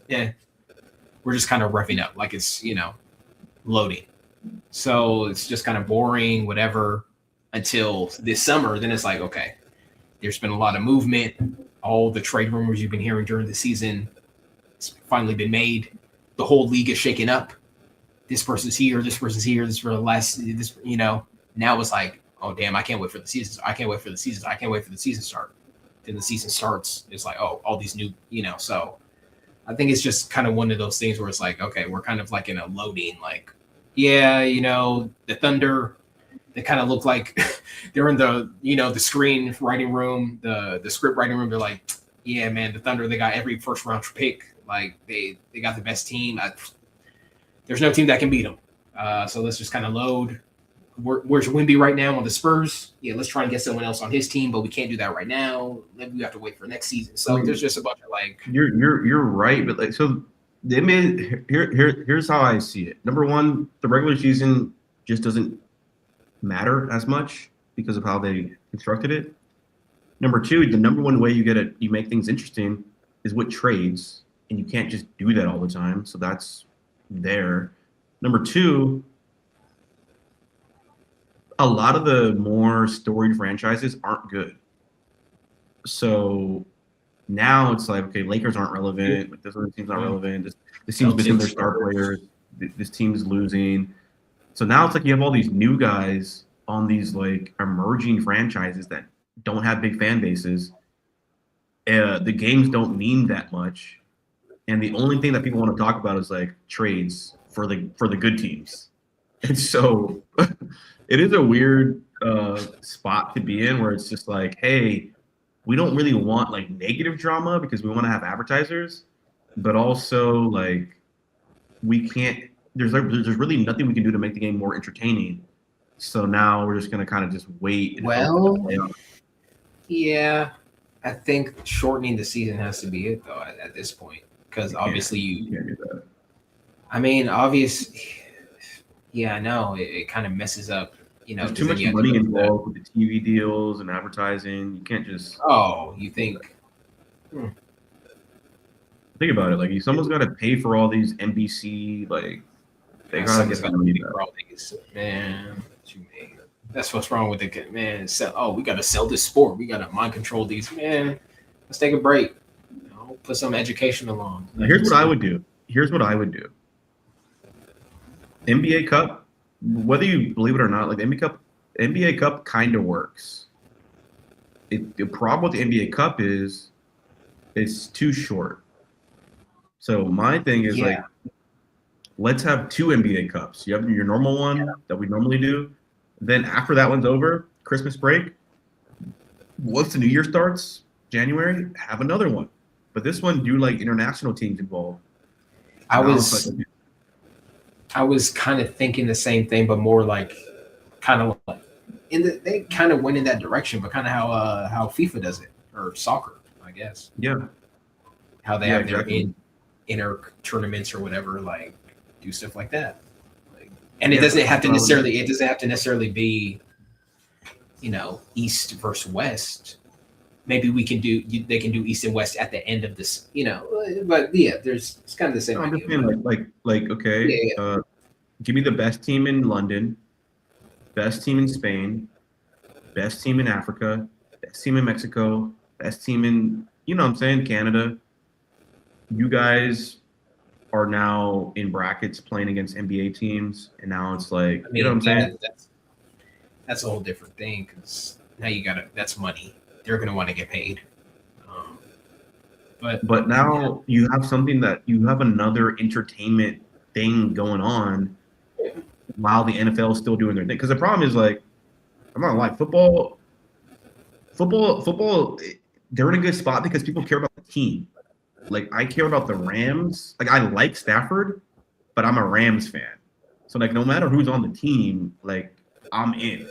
we're just kind of roughing up, like it's loading. So it's just kind of boring, whatever, until this summer. Then it's like, okay, there's been a lot of movement. All the trade rumors you've been hearing during the season, it's finally been made. The whole league is shaken up. This person's here, this person's here, this for the last, this, now it's like, oh, damn, I can't wait for the season. I can't wait for the season. I can't wait for the season start. Then the season starts. It's like, oh, all these new, so I think it's just kind of one of those things where it's like, okay, we're kind of like in a loading, like, yeah, the Thunder, they kind of look like they're in the screen writing room, the script writing room. They're like, yeah, man, the Thunder, they got every first round pick. Like they got the best team. There's no team that can beat them. So let's just kind of load. Where's Wimby right now on the Spurs? Yeah, let's try and get someone else on his team, but we can't do that right now. Maybe we have to wait for next season. So there's just a bunch of like. You're right, but like so, here's how I see it. Number one, the regular season just doesn't matter as much because of how they constructed it. Number two, the number one way you make things interesting is with trades, and you can't just do that all the time. So that's there. Number two, a lot of the more storied franchises aren't good. So now it's like, okay, Lakers aren't relevant. Like this other team's not relevant. This team's missing their star players. This team's losing. So now it's like you have all these new guys on these like emerging franchises that don't have big fan bases. The games don't mean that much, and the only thing that people want to talk about is like trades for the good teams. And so it is a weird spot to be in where it's just like, hey, we don't really want like negative drama because we want to have advertisers, but also like we can't. There's really nothing we can do to make the game more entertaining. So now we're just gonna kind of just wait and hope for the Well, playoffs. yeah, I think shortening the season has to be it though at this point because obviously You can't do that. I mean, obvious. Yeah, I know it kind of messes up, There's too because then much you have to money go through that. involved with the TV deals and advertising. You can't just Oh, you think? Hmm. think about it. Like someone's got to pay for all these NBC. Like they gotta Someone's get the got to money pay back. for all these, man. What you mean? That's what's wrong with it, man. We got to sell this sport. We got to mind control these, man. Let's take a break. Put some education along. Now, here's what I would do. Here's what I would do. NBA Cup, whether you believe it or not, like the NBA Cup kind of works. The problem with the NBA Cup is it's too short. So my thing is Yeah, like, let's have two NBA Cups. You have your normal one that we normally do. Then after that one's over, Christmas break, once the new year starts, January, have another one. But this one, do like international teams involved. I Now it's was like, I was kind of thinking the same thing, but more like kind of like they kind of went in that direction, but kind of how FIFA does it or soccer, I guess. yeah, How they yeah, have their exactly. inner tournaments or whatever, like do stuff like that. Like, and Yeah, it doesn't have to necessarily be east versus west. Maybe they can do east and west at the end of this, but yeah, it's kind of the same no, I'm just idea. saying, But okay, yeah, give me the best team in London, best team in Spain, best team in Africa, best team in Mexico, best team in, what I'm saying, Canada. You guys are now in brackets playing against NBA teams, and now it's like, I you know what mean I'm saying? that's a whole different thing because now that's money. They're gonna want to get paid. Um, but But yeah, now you have something that you have another entertainment thing going on while the NFL is still doing their thing. Because the problem is like, I'm not gonna lie, football, they're in a good spot because people care about the team. Like I care about the Rams. Like I like Stafford, but I'm a Rams fan. So like no matter who's on the team, like I'm in.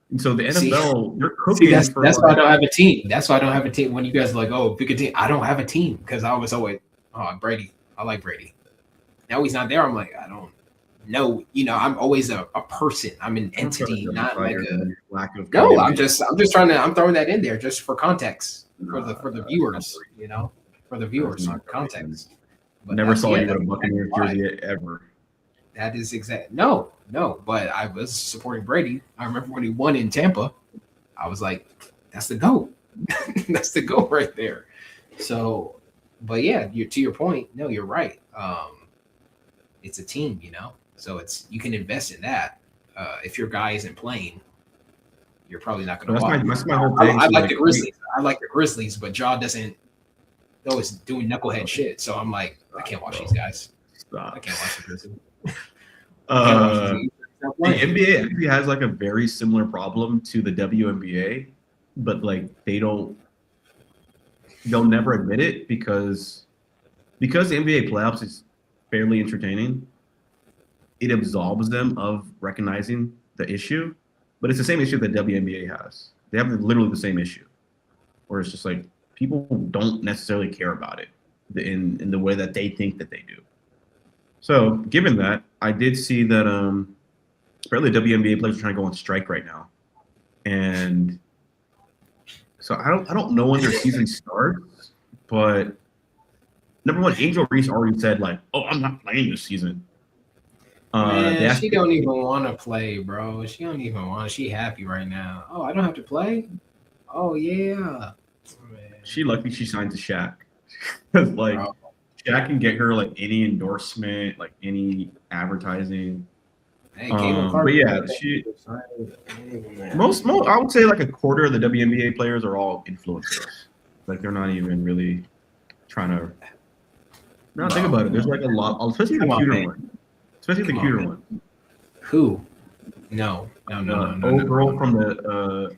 And so the see, NFL, they're see, cooking for that's why I like don't have a team. That's why I don't have a team. When you guys are like, oh, pick a team, I don't have a team because I was always, oh, Brady. I like Brady. Now he's not there. I'm like, I don't know. I'm always a person. I'm an I'm trying to entity, not justify like your a. lack of No, commitment. I'm just trying to. I'm throwing that in there just for context for the That's not viewers. Brady. For the That's viewers not Brady. context. But Never saw you with that's a exactly Buccaneers why. jersey ever. That is exact. No, no. But I was supporting Brady. I remember when he won in Tampa. I was like, that's the goat. That's the goat right there. So, but yeah, to your point. No, you're right. It's a team, So you can invest in that. If your guy isn't playing, you're probably not going But to watch. that's my whole thing. I So like like, the Grizzlies. I like the Grizzlies, but Ja doesn't. Always doing knucklehead shit. So I'm like, I can't watch these guys. I stop. can't watch the Grizzlies. I can't watch these Uh, guys. Stop the playing. NBA actually has like a very similar problem to the WNBA, but like they'll never admit it because the NBA playoffs is fairly entertaining. It absolves them of recognizing the issue, but it's the same issue that WNBA has. They have literally the same issue, where it's just like people don't necessarily care about it in the way that they think that they do. So, given that, I did see that apparently WNBA players are trying to go on strike right now, and so I don't know when their season starts, but number one, Angel Reese already said like, "Oh, I'm not playing this season." They Man, asked, she don't even want to play, bro. She don't even want. She happy right now. Oh, I don't have to play. Oh yeah, man, she lucky she signed to Shaq, because like bro. Shaq can get her like any endorsement, like any advertising. Hey, Caitlin But Clark. yeah, most I would say like a quarter of the WNBA players are all influencers. Like they're not even really trying to. Now think about it. There's like a lot, especially the Come on, cuter man. one, especially the Come on, cuter man. one. Who? No, no, no, no, no, no, Old girl no, from the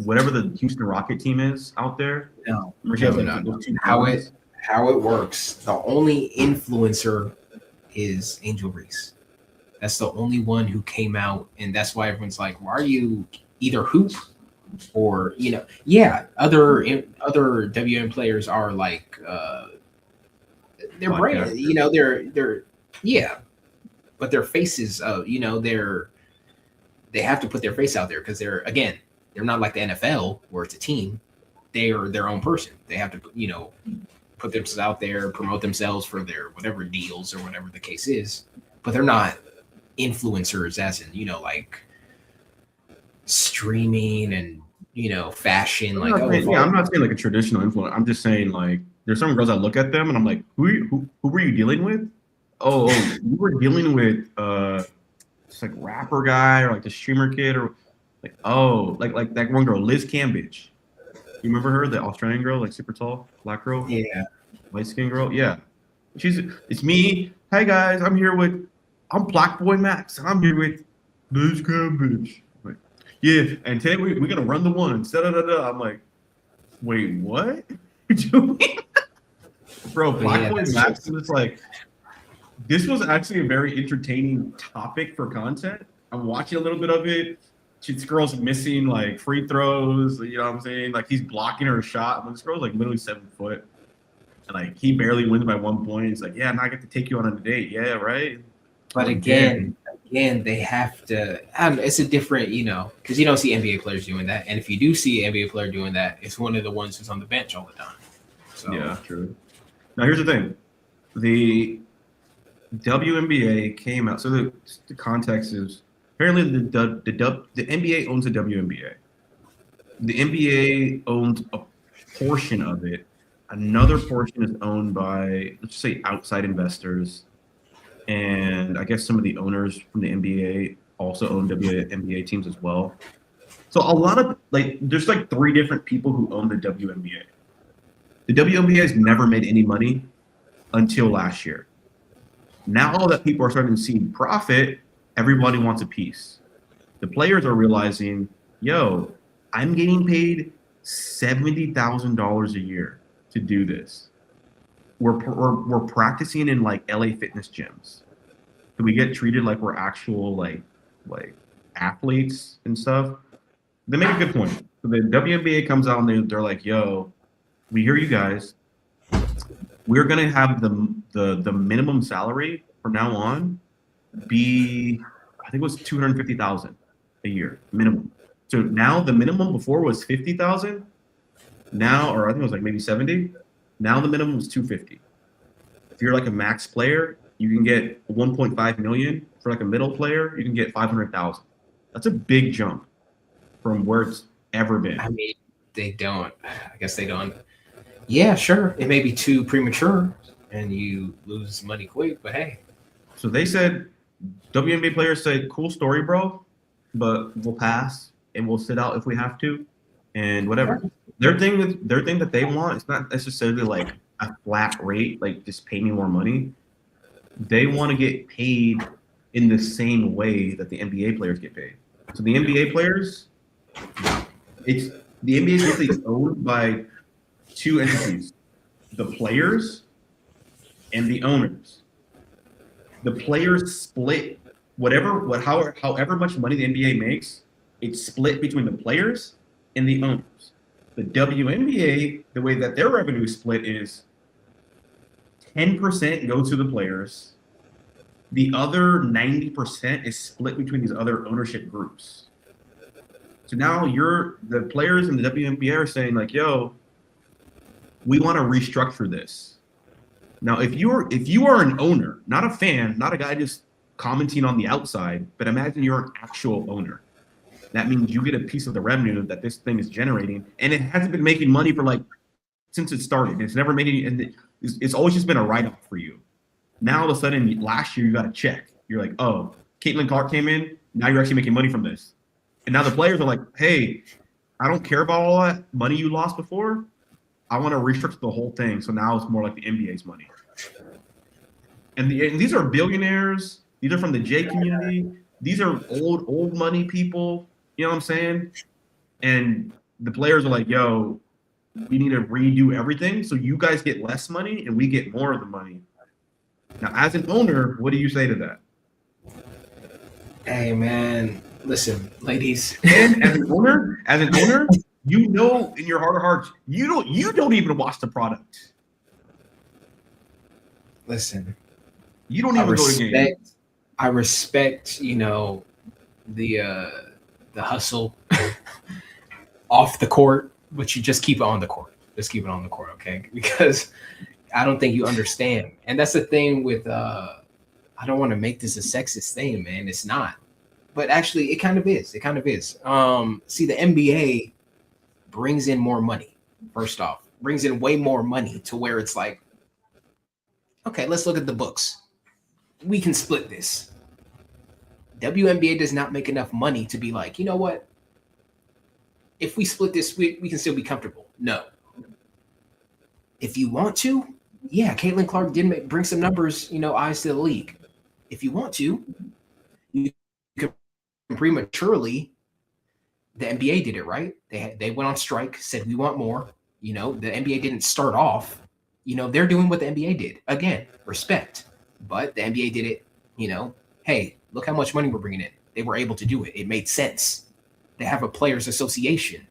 whatever the Houston Rocket team is out there. no, Where she no, has like no, no. those two How guns. it how it works? The only influencer is Angel Reese. That's the only one who came out, and that's why everyone's like, "Why are you either hoop or yeah?" Other WM players are like their brand, they're yeah, but their faces, they have to put their face out there because they're not like the NFL where it's a team. They are their own person. They have to put themselves out there, promote themselves for their whatever deals or whatever the case is, but they're not influencers as in like streaming and fashion like I'm not saying like a traditional influencer. I'm just saying like there's some girls I look at them and I'm like, who were you dealing with? Oh, you were dealing with just like rapper guy or like the streamer kid or like like that one girl, Liz Cambridge. You remember her, the Australian girl, like super tall, black girl, yeah. light skinned girl? Yeah. It's me. Hey guys, I'm Black Boy Max, and I'm here with Liz Cambridge. Like, yeah, and today we're gonna run the ones. Da, da, da, da. I'm like, wait, what? You doing? Bro, Black Boy Max was like, this was actually a very entertaining topic for content. I'm watching a little bit of it. This girl's missing like free throws. You know what I'm saying? Like he's blocking her shot. But this girl's like literally 7 foot. And like he barely wins by 1 point. He's like, yeah, now I get to take you on a date. Yeah, right. But again, they have to. It's a different, because you don't see NBA players doing that. And if you do see an NBA player doing that, it's one of the ones who's on the bench all the time. So yeah, true. Now here's the thing: the WNBA came out. So the context is apparently the NBA owns the WNBA. The NBA owns a portion of it. Another portion is owned by, let's just say, outside investors. And I guess some of the owners from the NBA also own WNBA teams as well. So a lot of there's like 3 different people who own the WNBA. The WNBA has never made any money until last year. Now that people are starting to see profit, everybody wants a piece. The players are realizing, yo, I'm getting paid $70,000 a year to do this. We're practicing in like LA fitness gyms. Do we get treated like we're actual like athletes and stuff? They make a good point. So the WNBA comes out and they're like, yo, we hear you guys. We're gonna have the minimum salary from now on be, I think it was 250,000 a year minimum. So now the minimum before was 50,000. Now, or I think it was like maybe 70. Now the minimum is 250. If you're like a max player, you can get 1.5 million. For like a middle player, you can get 500,000. That's a big jump from where it's ever been. I mean, they don't. I guess they don't. Yeah, sure. It may be too premature, and you lose money quick. But hey. So they said, WNBA players said, "Cool story, bro, but we'll pass and we'll sit out if we have to, and whatever." Their thing that they want is not necessarily like a flat rate, like just pay me more money. They want to get paid in the same way that the NBA players get paid. So the NBA players, the NBA is basically owned by 2 entities: the players and the owners. The players split however much money the NBA makes, it's split between the players and the owners. The WNBA, the way that their revenue is split is 10% goes to the players. The other 90% is split between these other ownership groups. So now the players in the WNBA are saying like, yo, we want to restructure this. Now, if you are an owner, not a fan, not a guy just commenting on the outside, but imagine you're an actual owner. That means you get a piece of the revenue that this thing is generating, and it hasn't been making money for like since it started. It's never made any, and it's always just been a write-off for you. Now all of a sudden, last year you got a check. You're like, oh, Caitlin Clark came in. Now you're actually making money from this, and now the players are like, hey, I don't care about all that money you lost before. I want to restructure the whole thing. So now it's more like the NBA's money. And these are billionaires. These are from the J community. These are old money people. You know what I'm saying? And the players are like, yo, we need to redo everything so you guys get less money and we get more of the money. Now, as an owner, what do you say to that? Hey man, listen, ladies. And as an owner, you know in your heart of hearts, you don't even watch the product. Listen, You don't I even go to games. respect I respect, the uh the hustle off the court, but you just keep it on the court. Just keep it on the court, okay? Because I don't think you understand. And that's the thing with I don't want to make this a sexist thing, man. It's not. But actually it kind of is. It kind of is. See, the NBA brings in more money, first off. Brings in way more money to where it's like, okay, let's look at the books. We can split this. WNBA does not make enough money to be like, you know what? If we split this, we can still be comfortable. No. If you want to, yeah, Caitlin Clark did bring some numbers, eyes to the league. If you want to, you can prematurely. The NBA did it right. They went on strike, said we want more. The NBA didn't start off. They're doing what the NBA did. Again, respect. But the NBA did it. Hey, look how much money we're bringing in. They were able to do it. It made sense. They have a players' association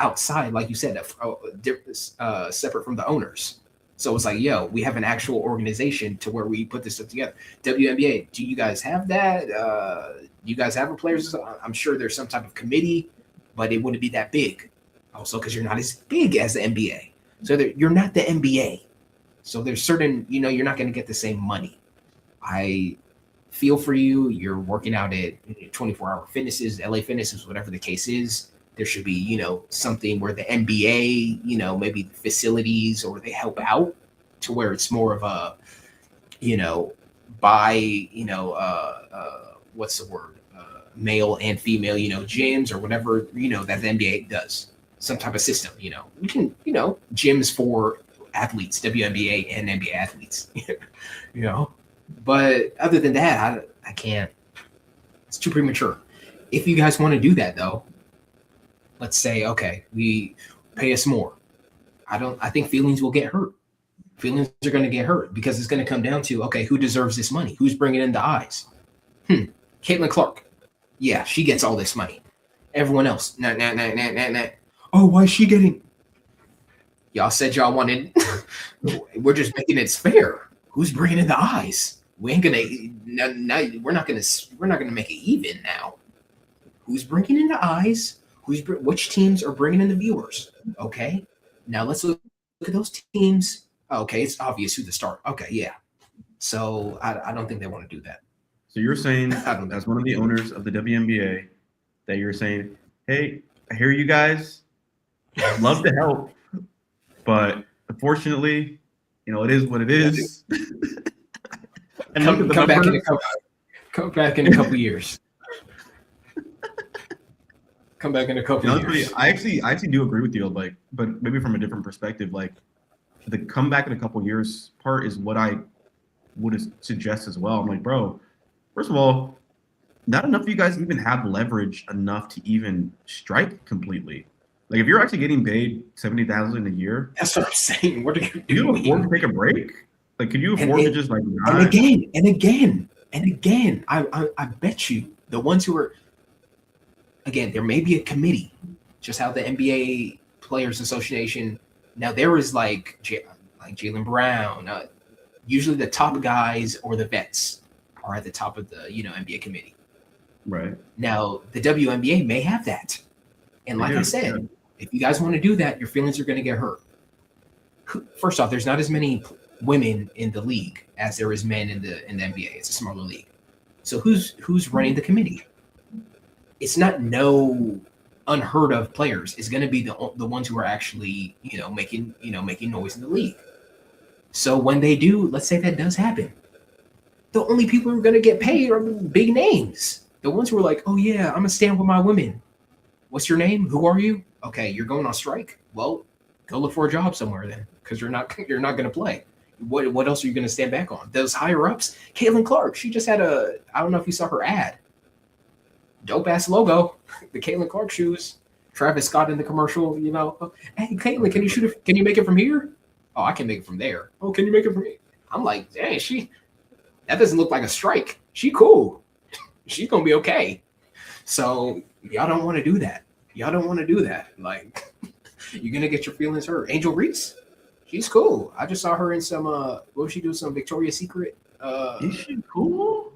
outside, like you said, separate from the owners. So it's like, yo, we have an actual organization to where we put this stuff together. WNBA, do you guys have that? Do you guys have a players? I'm sure there's some type of committee, but it wouldn't be that big. Also, because you're not as big as the NBA. So you're not the NBA. So there's certain, you're not going to get the same money. I feel for you. You're working out at 24-hour fitnesses, LA fitnesses, whatever the case is. There should be, something where the NBA, maybe the facilities or they help out to where it's more of a, by, what's the word? Male and female, gyms or whatever, that the NBA does. Some type of system, we can, gyms for athletes, WNBA and NBA athletes, But other than that, I can't. It's too premature. If you guys want to do that, though, let's say, okay, we pay us more. I think feelings will get hurt. Feelings are going to get hurt because it's going to come down to, okay, who deserves this money? Who's bringing in the eyes? Caitlin Clark. Yeah, she gets all this money. Everyone else, nah. Oh, why is she getting? Y'all said y'all wanted. We're just making it fair. Who's bringing in the eyes? We ain't gonna. No, we're not gonna make it even now. Who's bringing in the eyes? Which teams are bringing in the viewers? Okay, now let's look at those teams. Okay, it's obvious who the start. Okay, yeah. So I don't think they want to do that. So you're saying, as one of the owners of the WNBA, that you're saying, hey, I hear you guys, love to help, but unfortunately, it is what it is. And come back in a couple years. Come back in a couple years. I actually do agree with you, but maybe from a different perspective. Like the come back in a couple years part is what I would suggest as well. I'm like, bro, first of all, not enough of you guys even have leverage enough to even strike completely. Like if you're actually getting paid $70,000 a year, that's what I'm saying. What are you doing? Can you afford to take a break? Like, could you afford to just like not? And again, I bet you the ones who are, again, there may be a committee, just how the NBA Players Association. Now there is like Jaylen Brown. Usually the top guys or the vets are at the top of the NBA committee. Right. Now the WNBA may have that, and like I said, if you guys want to do that, your feelings are going to get hurt. First off, there's not as many women in the league as there is men in the NBA. It's a smaller league. So who's running the committee? It's not no unheard of players. It's going to be the ones who are actually making noise in the league. So when they do, let's say that does happen, the only people who are going to get paid are big names. The ones who are like, oh yeah, I'm gonna stand with my women. What's your name? Who are you? Okay, you're going on strike. Well, go look for a job somewhere then, because you're not going to play. What else are you going to stand back on? Those higher ups. Caitlin Clark, she just had I don't know if you saw her ad. Dope ass logo, the Caitlin Clark shoes. Travis Scott in the commercial. Hey Caitlin, can you make it from here? Oh, I can make it from there. Oh, can you make it from here? I'm like, dang, she That doesn't look like a strike. She cool. She's gonna be okay. So y'all don't want to do that. Y'all don't want to do that. Like you're gonna get your feelings hurt. Angel Reese, she's cool. I just saw her in some what was she do? Some Victoria's Secret. Is she cool?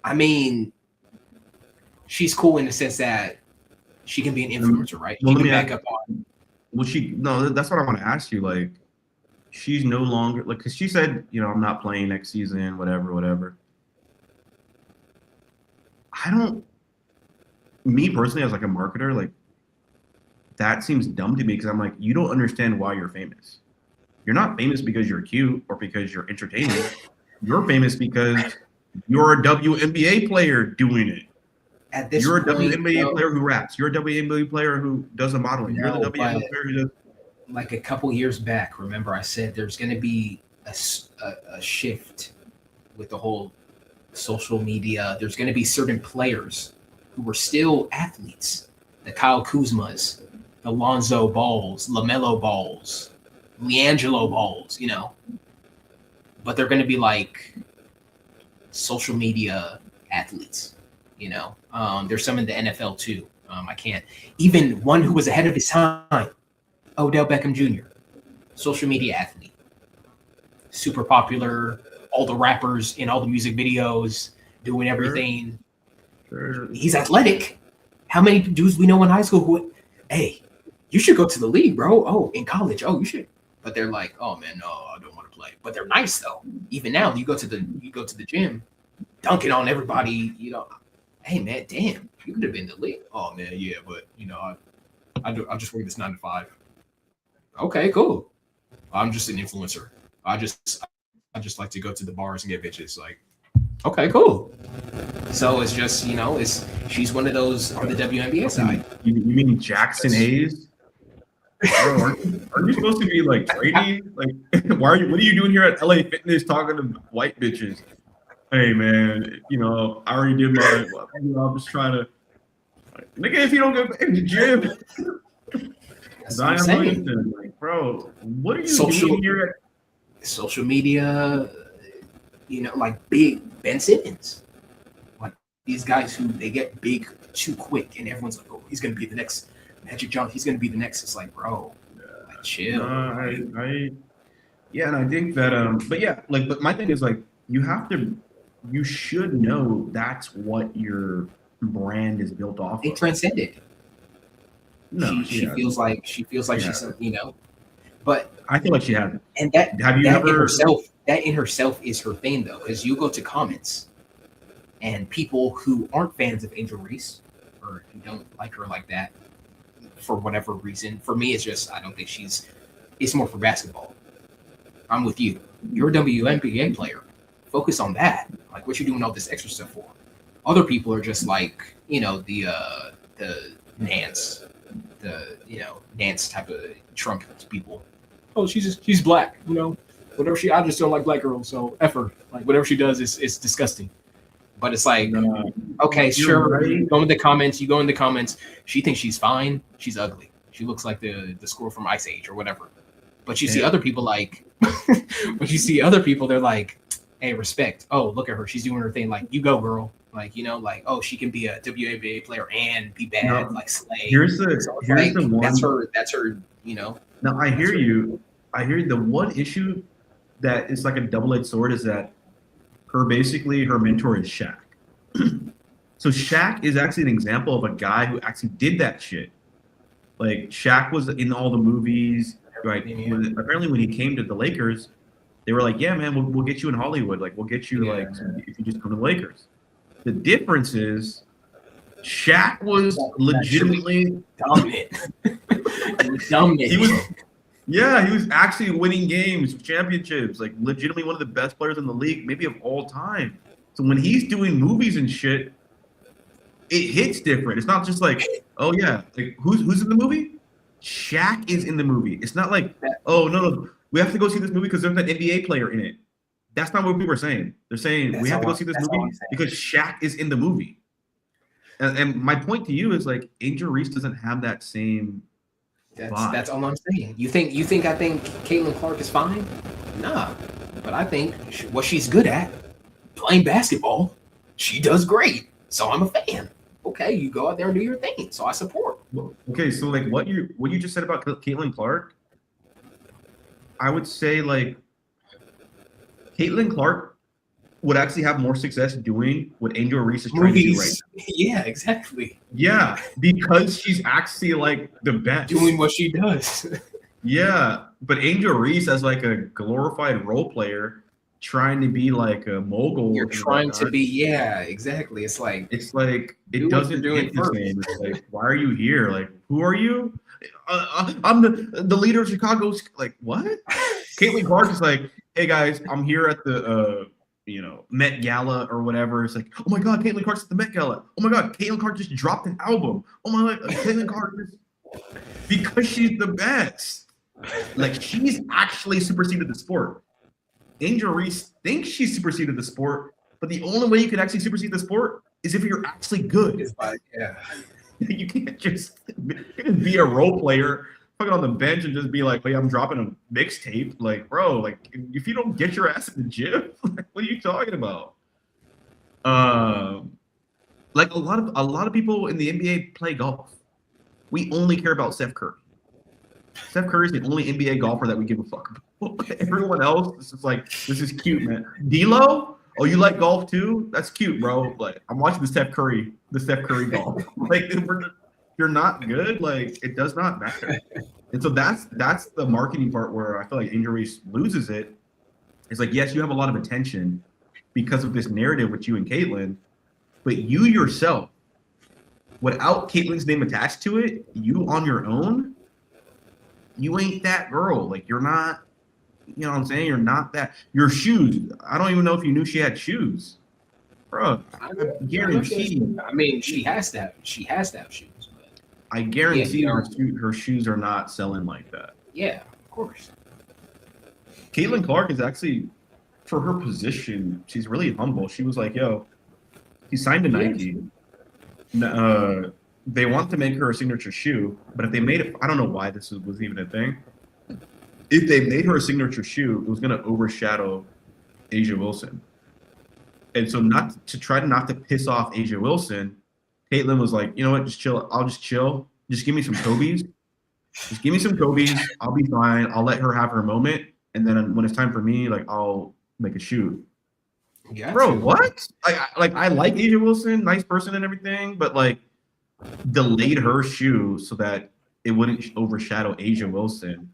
I mean, she's cool in the sense that she can be an influencer, right? Well, She let can me back ask, up on. will she? No, that's what I want to ask you. Like, she's no longer like because she said, I'm not playing next season, whatever, whatever. I don't. Me personally, as like a marketer, like that seems dumb to me because I'm like, you don't understand why you're famous. You're not famous because you're cute or because you're entertaining. You're famous because you're a WNBA player doing it. At this You're a point, WNBA no, player who raps. You're a WNBA player who does the modeling. You're the no, but WNBA player who does. like a couple years back, remember I said there's going to be a shift with the whole social media. There's going to be certain players who were still athletes, the Kyle Kuzmas, the Lonzo Balls, LaMelo Balls, LiAngelo Balls, but they're going to be like social media athletes. There's some in the NFL too. I can't even one who was ahead of his time, Odell Beckham Jr., social media athlete, super popular. All the rappers in all the music videos, doing everything. Sure. He's athletic. How many dudes we know in high school who, hey, you should go to the league, bro. Oh, in college, oh, you should. But they're like, oh man, no, I don't want to play. But they're nice though. Even now, you go to the gym, dunking on everybody. Hey man, damn, you could have been the league. Oh man, yeah, but I just work this 9 to 5. Okay, cool. I'm just an influencer. I just like to go to the bars and get bitches. Like, okay, cool. So it's just she's one of those on the WNBA side. You mean Jackson Hayes? Bro, aren't you supposed to be like Brady? Like, what are you doing here at LA Fitness talking to white bitches? Hey man, I already did my. I'm just trying to. Nigga, if you don't go back to the gym, That's what I'm saying. Like, bro, what are you doing here? Social media, like big Ben Simmons, like these guys who they get big too quick, and everyone's like, oh, he's gonna be the next Magic Johnson. He's gonna be the next. It's like, bro, like, chill. Yeah, and I think that but yeah, but my thing is like you should know that's what your brand is built off They of. transcended. No, she feels like she's but I feel like she hasn't. And that have you that ever in herself is her thing though, because you go to comments and people who aren't fans of Angel Reese or who don't like her like that for whatever reason. For me, it's just I don't think it's more for basketball. I'm with you. You're a WNBA player. Focus on that. Like what you doing all this extra stuff for. Other people are just like, the Nance, Nance type of Trump people. Oh, she's black, whatever I just don't like black girls, so F her. Like whatever she does is disgusting. But it's like, okay, sure. Right. You go in the comments. She thinks she's fine. She's ugly. She looks like the squirrel from Ice Age or whatever. But you see other people like, they're like, hey, respect. Oh, look at her. She's doing her thing. Like, you go, girl. Like, oh, she can be a WNBA player and be bad, like slay. Here's the one. That's her. No, I hear you. I hear the one issue that is like a double-edged sword is that her mentor is Shaq. So Shaq is actually an example of a guy who actually did that shit. Like Shaq was in all the movies, right? Yeah. Apparently, when he came to the Lakers, they were like, "Yeah, man, we'll get you in Hollywood. Like, we'll get you if you just come to the Lakers." The difference is, Shaq was legitimately dominant. He was actually winning games, championships, like legitimately one of the best players in the league, maybe of all time. So when he's doing movies and shit, it hits different. It's not just like, oh yeah, like who's in the movie? Shaq is in the movie. It's not like, oh no, we have to go see this movie because there's an NBA player in it. That's not what people are saying. They're saying we have to go see this movie because Shaq is in the movie. And my point to you is like Angel Reese doesn't have that same. That's all I'm saying. I think Caitlin Clark is fine? Nah, but I think what she's good at, playing basketball, she does great. So I'm a fan. Okay, you go out there and do your thing. So I support. Okay, so like what you just said about Caitlin Clark, I would say like Caitlin Clark would actually have more success doing what Angel Reese is trying to do right Movies. now. Yeah, exactly. Yeah, because she's actually like the best. Doing what she does. Yeah, but Angel Reese as like a glorified role player trying to be like a mogul You're and trying to whatnot. be, yeah, exactly. It's like, It's like do it what you're doesn't doing hit the first. same. It's like, why are you here? Like, who are you? I'm the leader of Chicago's. Like, what? Caitlin Clark is like, hey guys, I'm here at the Met Gala or whatever. It's like, oh my god, Caitlin Clark's at the Met Gala. Oh my god, Caitlin Clark just dropped an album. Oh my god, Caitlin Clark just because she's the best. Like she's actually superseded the sport. Angel Reese thinks she's superseded the sport, but the only way you can actually supersede the sport is if you're actually good. It's like, yeah. You can't just be a role player, fucking on the bench and just be like, "Hey, I'm dropping a mixtape." Like, bro, like if you don't get your ass in the gym, like, what are you talking about? Like a lot of people in the NBA play golf. We only care about Steph Curry. Steph Curry is the only NBA golfer that we give a fuck about. Everyone else, this is like, this is cute, man. D'Lo, oh, you like golf too? That's cute, bro. Like, I'm watching the Steph Curry golf. Like, you're not good. Like, it does not matter. And so that's the marketing part where I feel like Angel Reese loses it. It's like, yes, you have a lot of attention because of this narrative with you and Caitlyn, but you yourself, without Caitlyn's name attached to it, you on your own, you ain't that girl. Like you're not, you know what I'm saying? You're not that. Your shoes. I don't even know if you knew she had shoes, bro. I guarantee. I mean, she has to have shoes. But I guarantee yeah, her shoes are not selling like that. Yeah, of course. Caitlin Clark is actually, for her position, she's really humble. She was like, "Yo, he signed to Nike. They want to make her a signature shoe, but if they made it, I don't know why this was even a thing. If they made her a signature shoe, it was going to overshadow Asia Wilson. And so not to piss off Asia Wilson, Caitlin was like, you know what, just chill. I'll just chill. Just give me some Kobe's. Just give me some Kobe's. I'll be fine. I'll let her have her moment. And then when it's time for me, like I'll make a shoe. Bro, what? I like Asia Wilson, nice person and everything, but like delayed her shoe so that it wouldn't overshadow Asia Wilson.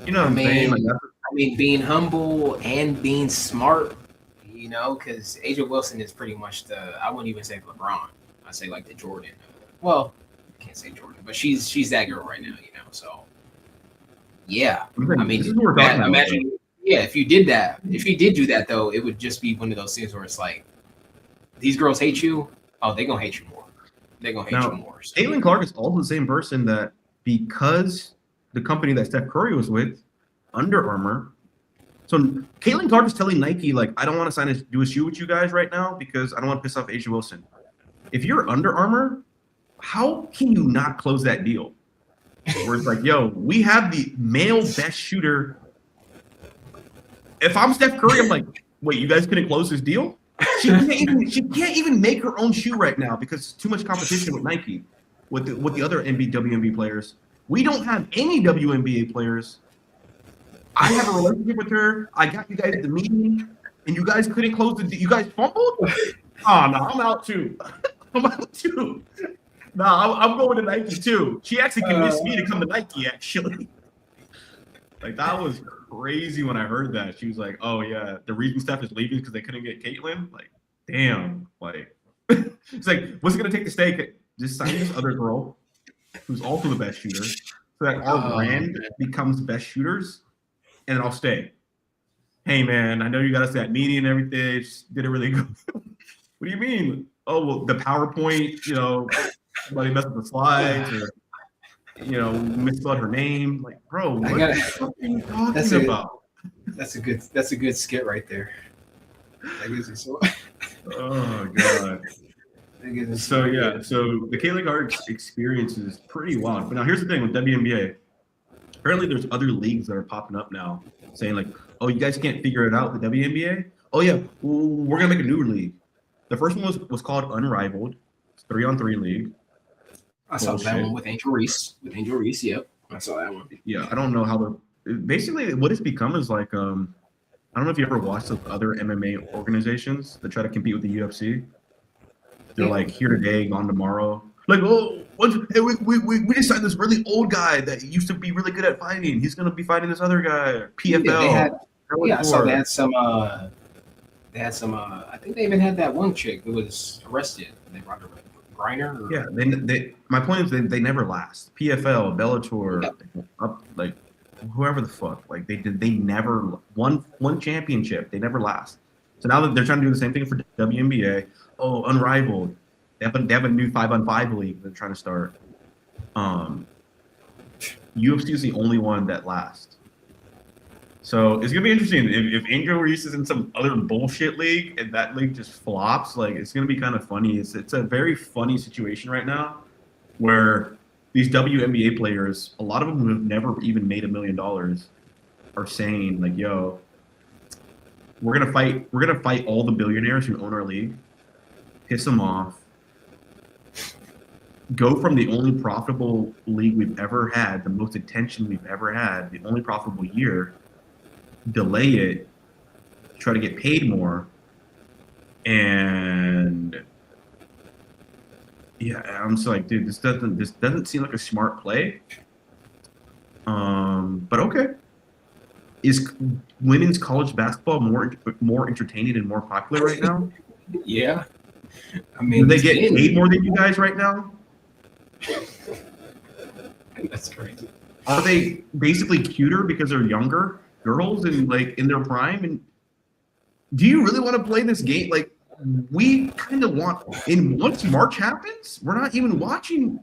You know what I'm saying? Like, I mean, being humble and being smart, you know, because Asia Wilson is pretty much I wouldn't even say LeBron. I'd say like the Jordan. Well, I can't say Jordan, but she's that girl right now, you know. So yeah, I mean, imagine. Yeah, if you did do that though, it would just be one of those things where it's like, these girls hate you. Oh, they're gonna hate you more. They're gonna hate you more. So. Caitlin Clark is also the same person that because the company that Steph Curry was with, Under Armour. So Caitlin Clark is telling Nike, like, I don't want to do a shoe with you guys right now because I don't want to piss off Asia Wilson. If you're Under Armour, how can you not close that deal? Where it's like, yo, we have the male best shooter. If I'm Steph Curry, I'm like, wait, you guys couldn't close this deal? She can't even make her own shoe right now because it's too much competition with Nike, with the other WNBA players. We don't have any WNBA players. I have a relationship with her. I got you guys at the meeting, and you guys couldn't close the. You guys fumbled. Oh no, I'm out too. I'm out too. No, I'm going to Nike too. She actually convinced me to come to Nike. Actually, like that was crazy when I heard that. She was like, "Oh yeah, the reason Steph is leaving because they couldn't get Caitlyn." Like, damn. Like, it's like, what's it gonna take to stay? Just sign this other girl who's also the best shooter, so that our brand becomes best shooters, and then I'll stay. Hey man, I know you got us that meeting and everything. Just did it really good. What do you mean? Oh well, the PowerPoint, you know, somebody messed with the slides or you know, misspelled her name. Like, bro, what are you talking about? That's a good skit right there. Oh god. So yeah, so the Caitlin Clark experience is pretty wild. But now here's the thing with WNBA. apparently there's other leagues that are popping up now saying like, oh, you guys can't figure it out, the WNBA? Oh yeah, we're gonna make a new league. The first one was called Unrivaled. It's 3-on-3 league. I saw that Bullshit. one with Angel Reese. With Angel Reese, yep. I saw that one. Yeah, I don't know how basically what it's become is like I don't know if you ever watched the other MMA organizations that try to compete with the UFC. They're like here today, gone tomorrow. Like, oh, hey, we just signed this really old guy that used to be really good at fighting. He's gonna be fighting this other guy. PFL. Yeah, I saw they had some. They had some. I think they even had that one chick who was arrested. They brought her Griner. Or, yeah, they. My point is they never last. PFL, Bellator, up like whoever the fuck. Like they never won one championship. They never last. So now that they're trying to do the same thing for WNBA. Oh, Unrivaled. They have a new 5-on-5 league they're trying to start. UFC is the only one that lasts. So it's gonna be interesting if Angel Reese is in some other bullshit league and that league just flops. Like it's gonna be kind of funny. It's a very funny situation right now, where these WNBA players, a lot of them who have never even made $1 million, are saying like, "Yo, we're gonna fight all the billionaires who own our league, piss them off, go from the only profitable league we've ever had, the most attention we've ever had, the only profitable year, delay it, try to get paid more, and yeah, I'm just like, dude, this doesn't seem like a smart play. But okay, is women's college basketball more entertaining and more popular right now? Yeah, I mean, do they get paid more than you guys right now? That's crazy. Are they basically cuter because they're younger girls and like in their prime? And do you really want to play this game? Like we kind of want. And once March happens, we're not even watching.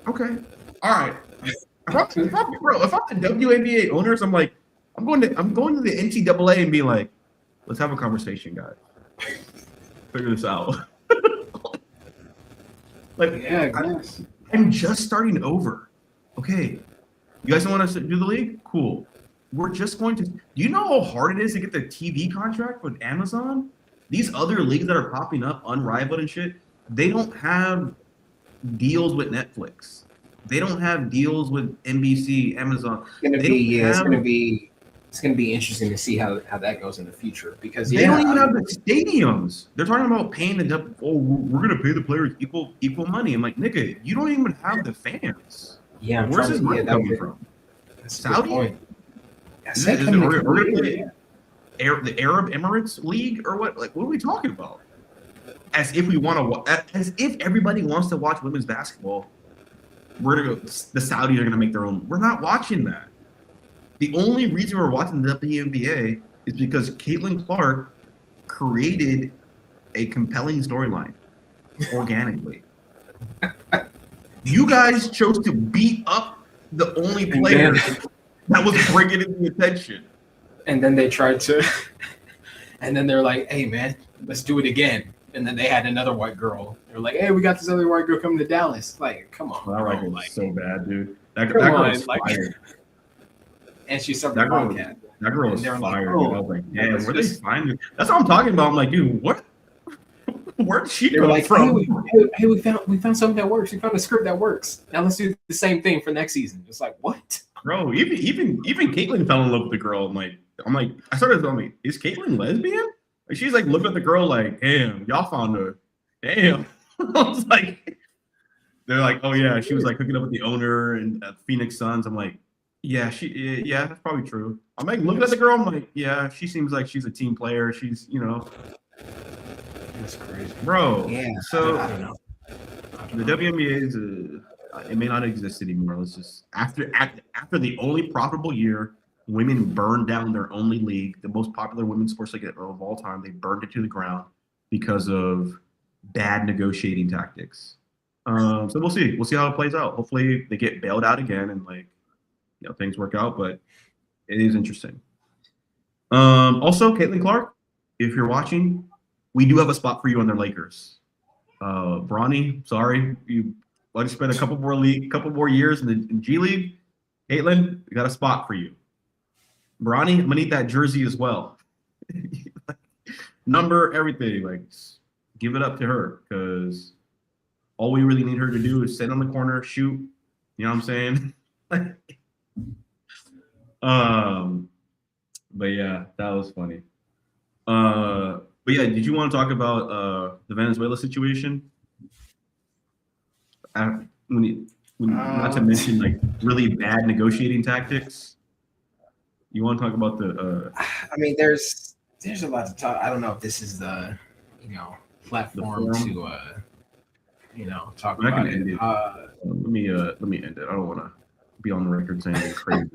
Okay, all right. If I'm the WNBA owners, I'm like, I'm going to the NCAA and be like, let's have a conversation, guys. Figure this out. Like, yeah, I guess. I'm just starting over. Okay, you guys don't want us to do the league? Cool. We're just going to. Do you know how hard it is to get the TV contract with Amazon? These other leagues that are popping up, Unrivaled and shit, they don't have deals with Netflix. They don't have deals with NBC, Amazon. It's gonna be interesting to see how that goes in the future because they don't even have the stadiums. They're talking about paying we're gonna pay the players equal money. I'm like, nigga, you don't even have the fans. Yeah, where's this money coming from? Saudi? We're gonna play the Arab Emirates League or what? Like, what are we talking about? As if we want to, as if everybody wants to watch women's basketball. We're gonna go. The Saudis are gonna make their own. We're not watching that. The only reason we're watching the WNBA is because Caitlin Clark created a compelling storyline organically. You guys chose to beat up the only player that was bringing in the attention. And then they tried to, and then they're like, "Hey, man, let's do it again." And then they had another white girl. They're like, "Hey, we got this other white girl coming to Dallas." Like, come on, that girl was so bad, dude. That girl was fired. And she suffered a Bobcat. That girl was fired. Like, I was like, damn, where they find it? That's what I'm talking about. I'm like, dude, what? Where'd she come from? Hey, we found something that works. We found a script that works. Now let's do the same thing for next season. It's like, what? Bro, even Caitlyn fell in love with the girl. I'm like, I started telling me, is Caitlyn lesbian? Like, she's like looking at the girl like, damn, y'all found her. Damn. I was like, they're like, oh yeah, she was like hooking up with the owner and Phoenix Suns. I'm like, yeah, that's probably true. I'm like looking at the girl. I'm like, yeah, she seems like she's a team player. She's, that's crazy, bro. Yeah. So I don't know. The WNBA is it may not exist anymore. Let's just after the only profitable year, women burned down their only league, the most popular women's sports league of all time. They burned it to the ground because of bad negotiating tactics. So we'll see. We'll see how it plays out. Hopefully, they get bailed out again and things work out. But it is interesting. Also, Caitlin Clark, if you're watching, we do have a spot for you on the Lakers. Bronny, sorry, you want to spend a couple more years in G League. Caitlin, we got a spot for you. Bronny, I'm gonna need that jersey as well. Number, everything. Like, give it up to her because all we really need her to do is sit on the corner, shoot. You know what I'm saying? But yeah, that was funny. But yeah, did you want to talk about the Venezuela situation? Not to mention like really bad negotiating tactics. You want to talk about the? I mean, there's a lot to talk. I don't know if this is the platform to talk about it. Let me end it. I don't want to be on the record saying anything crazy.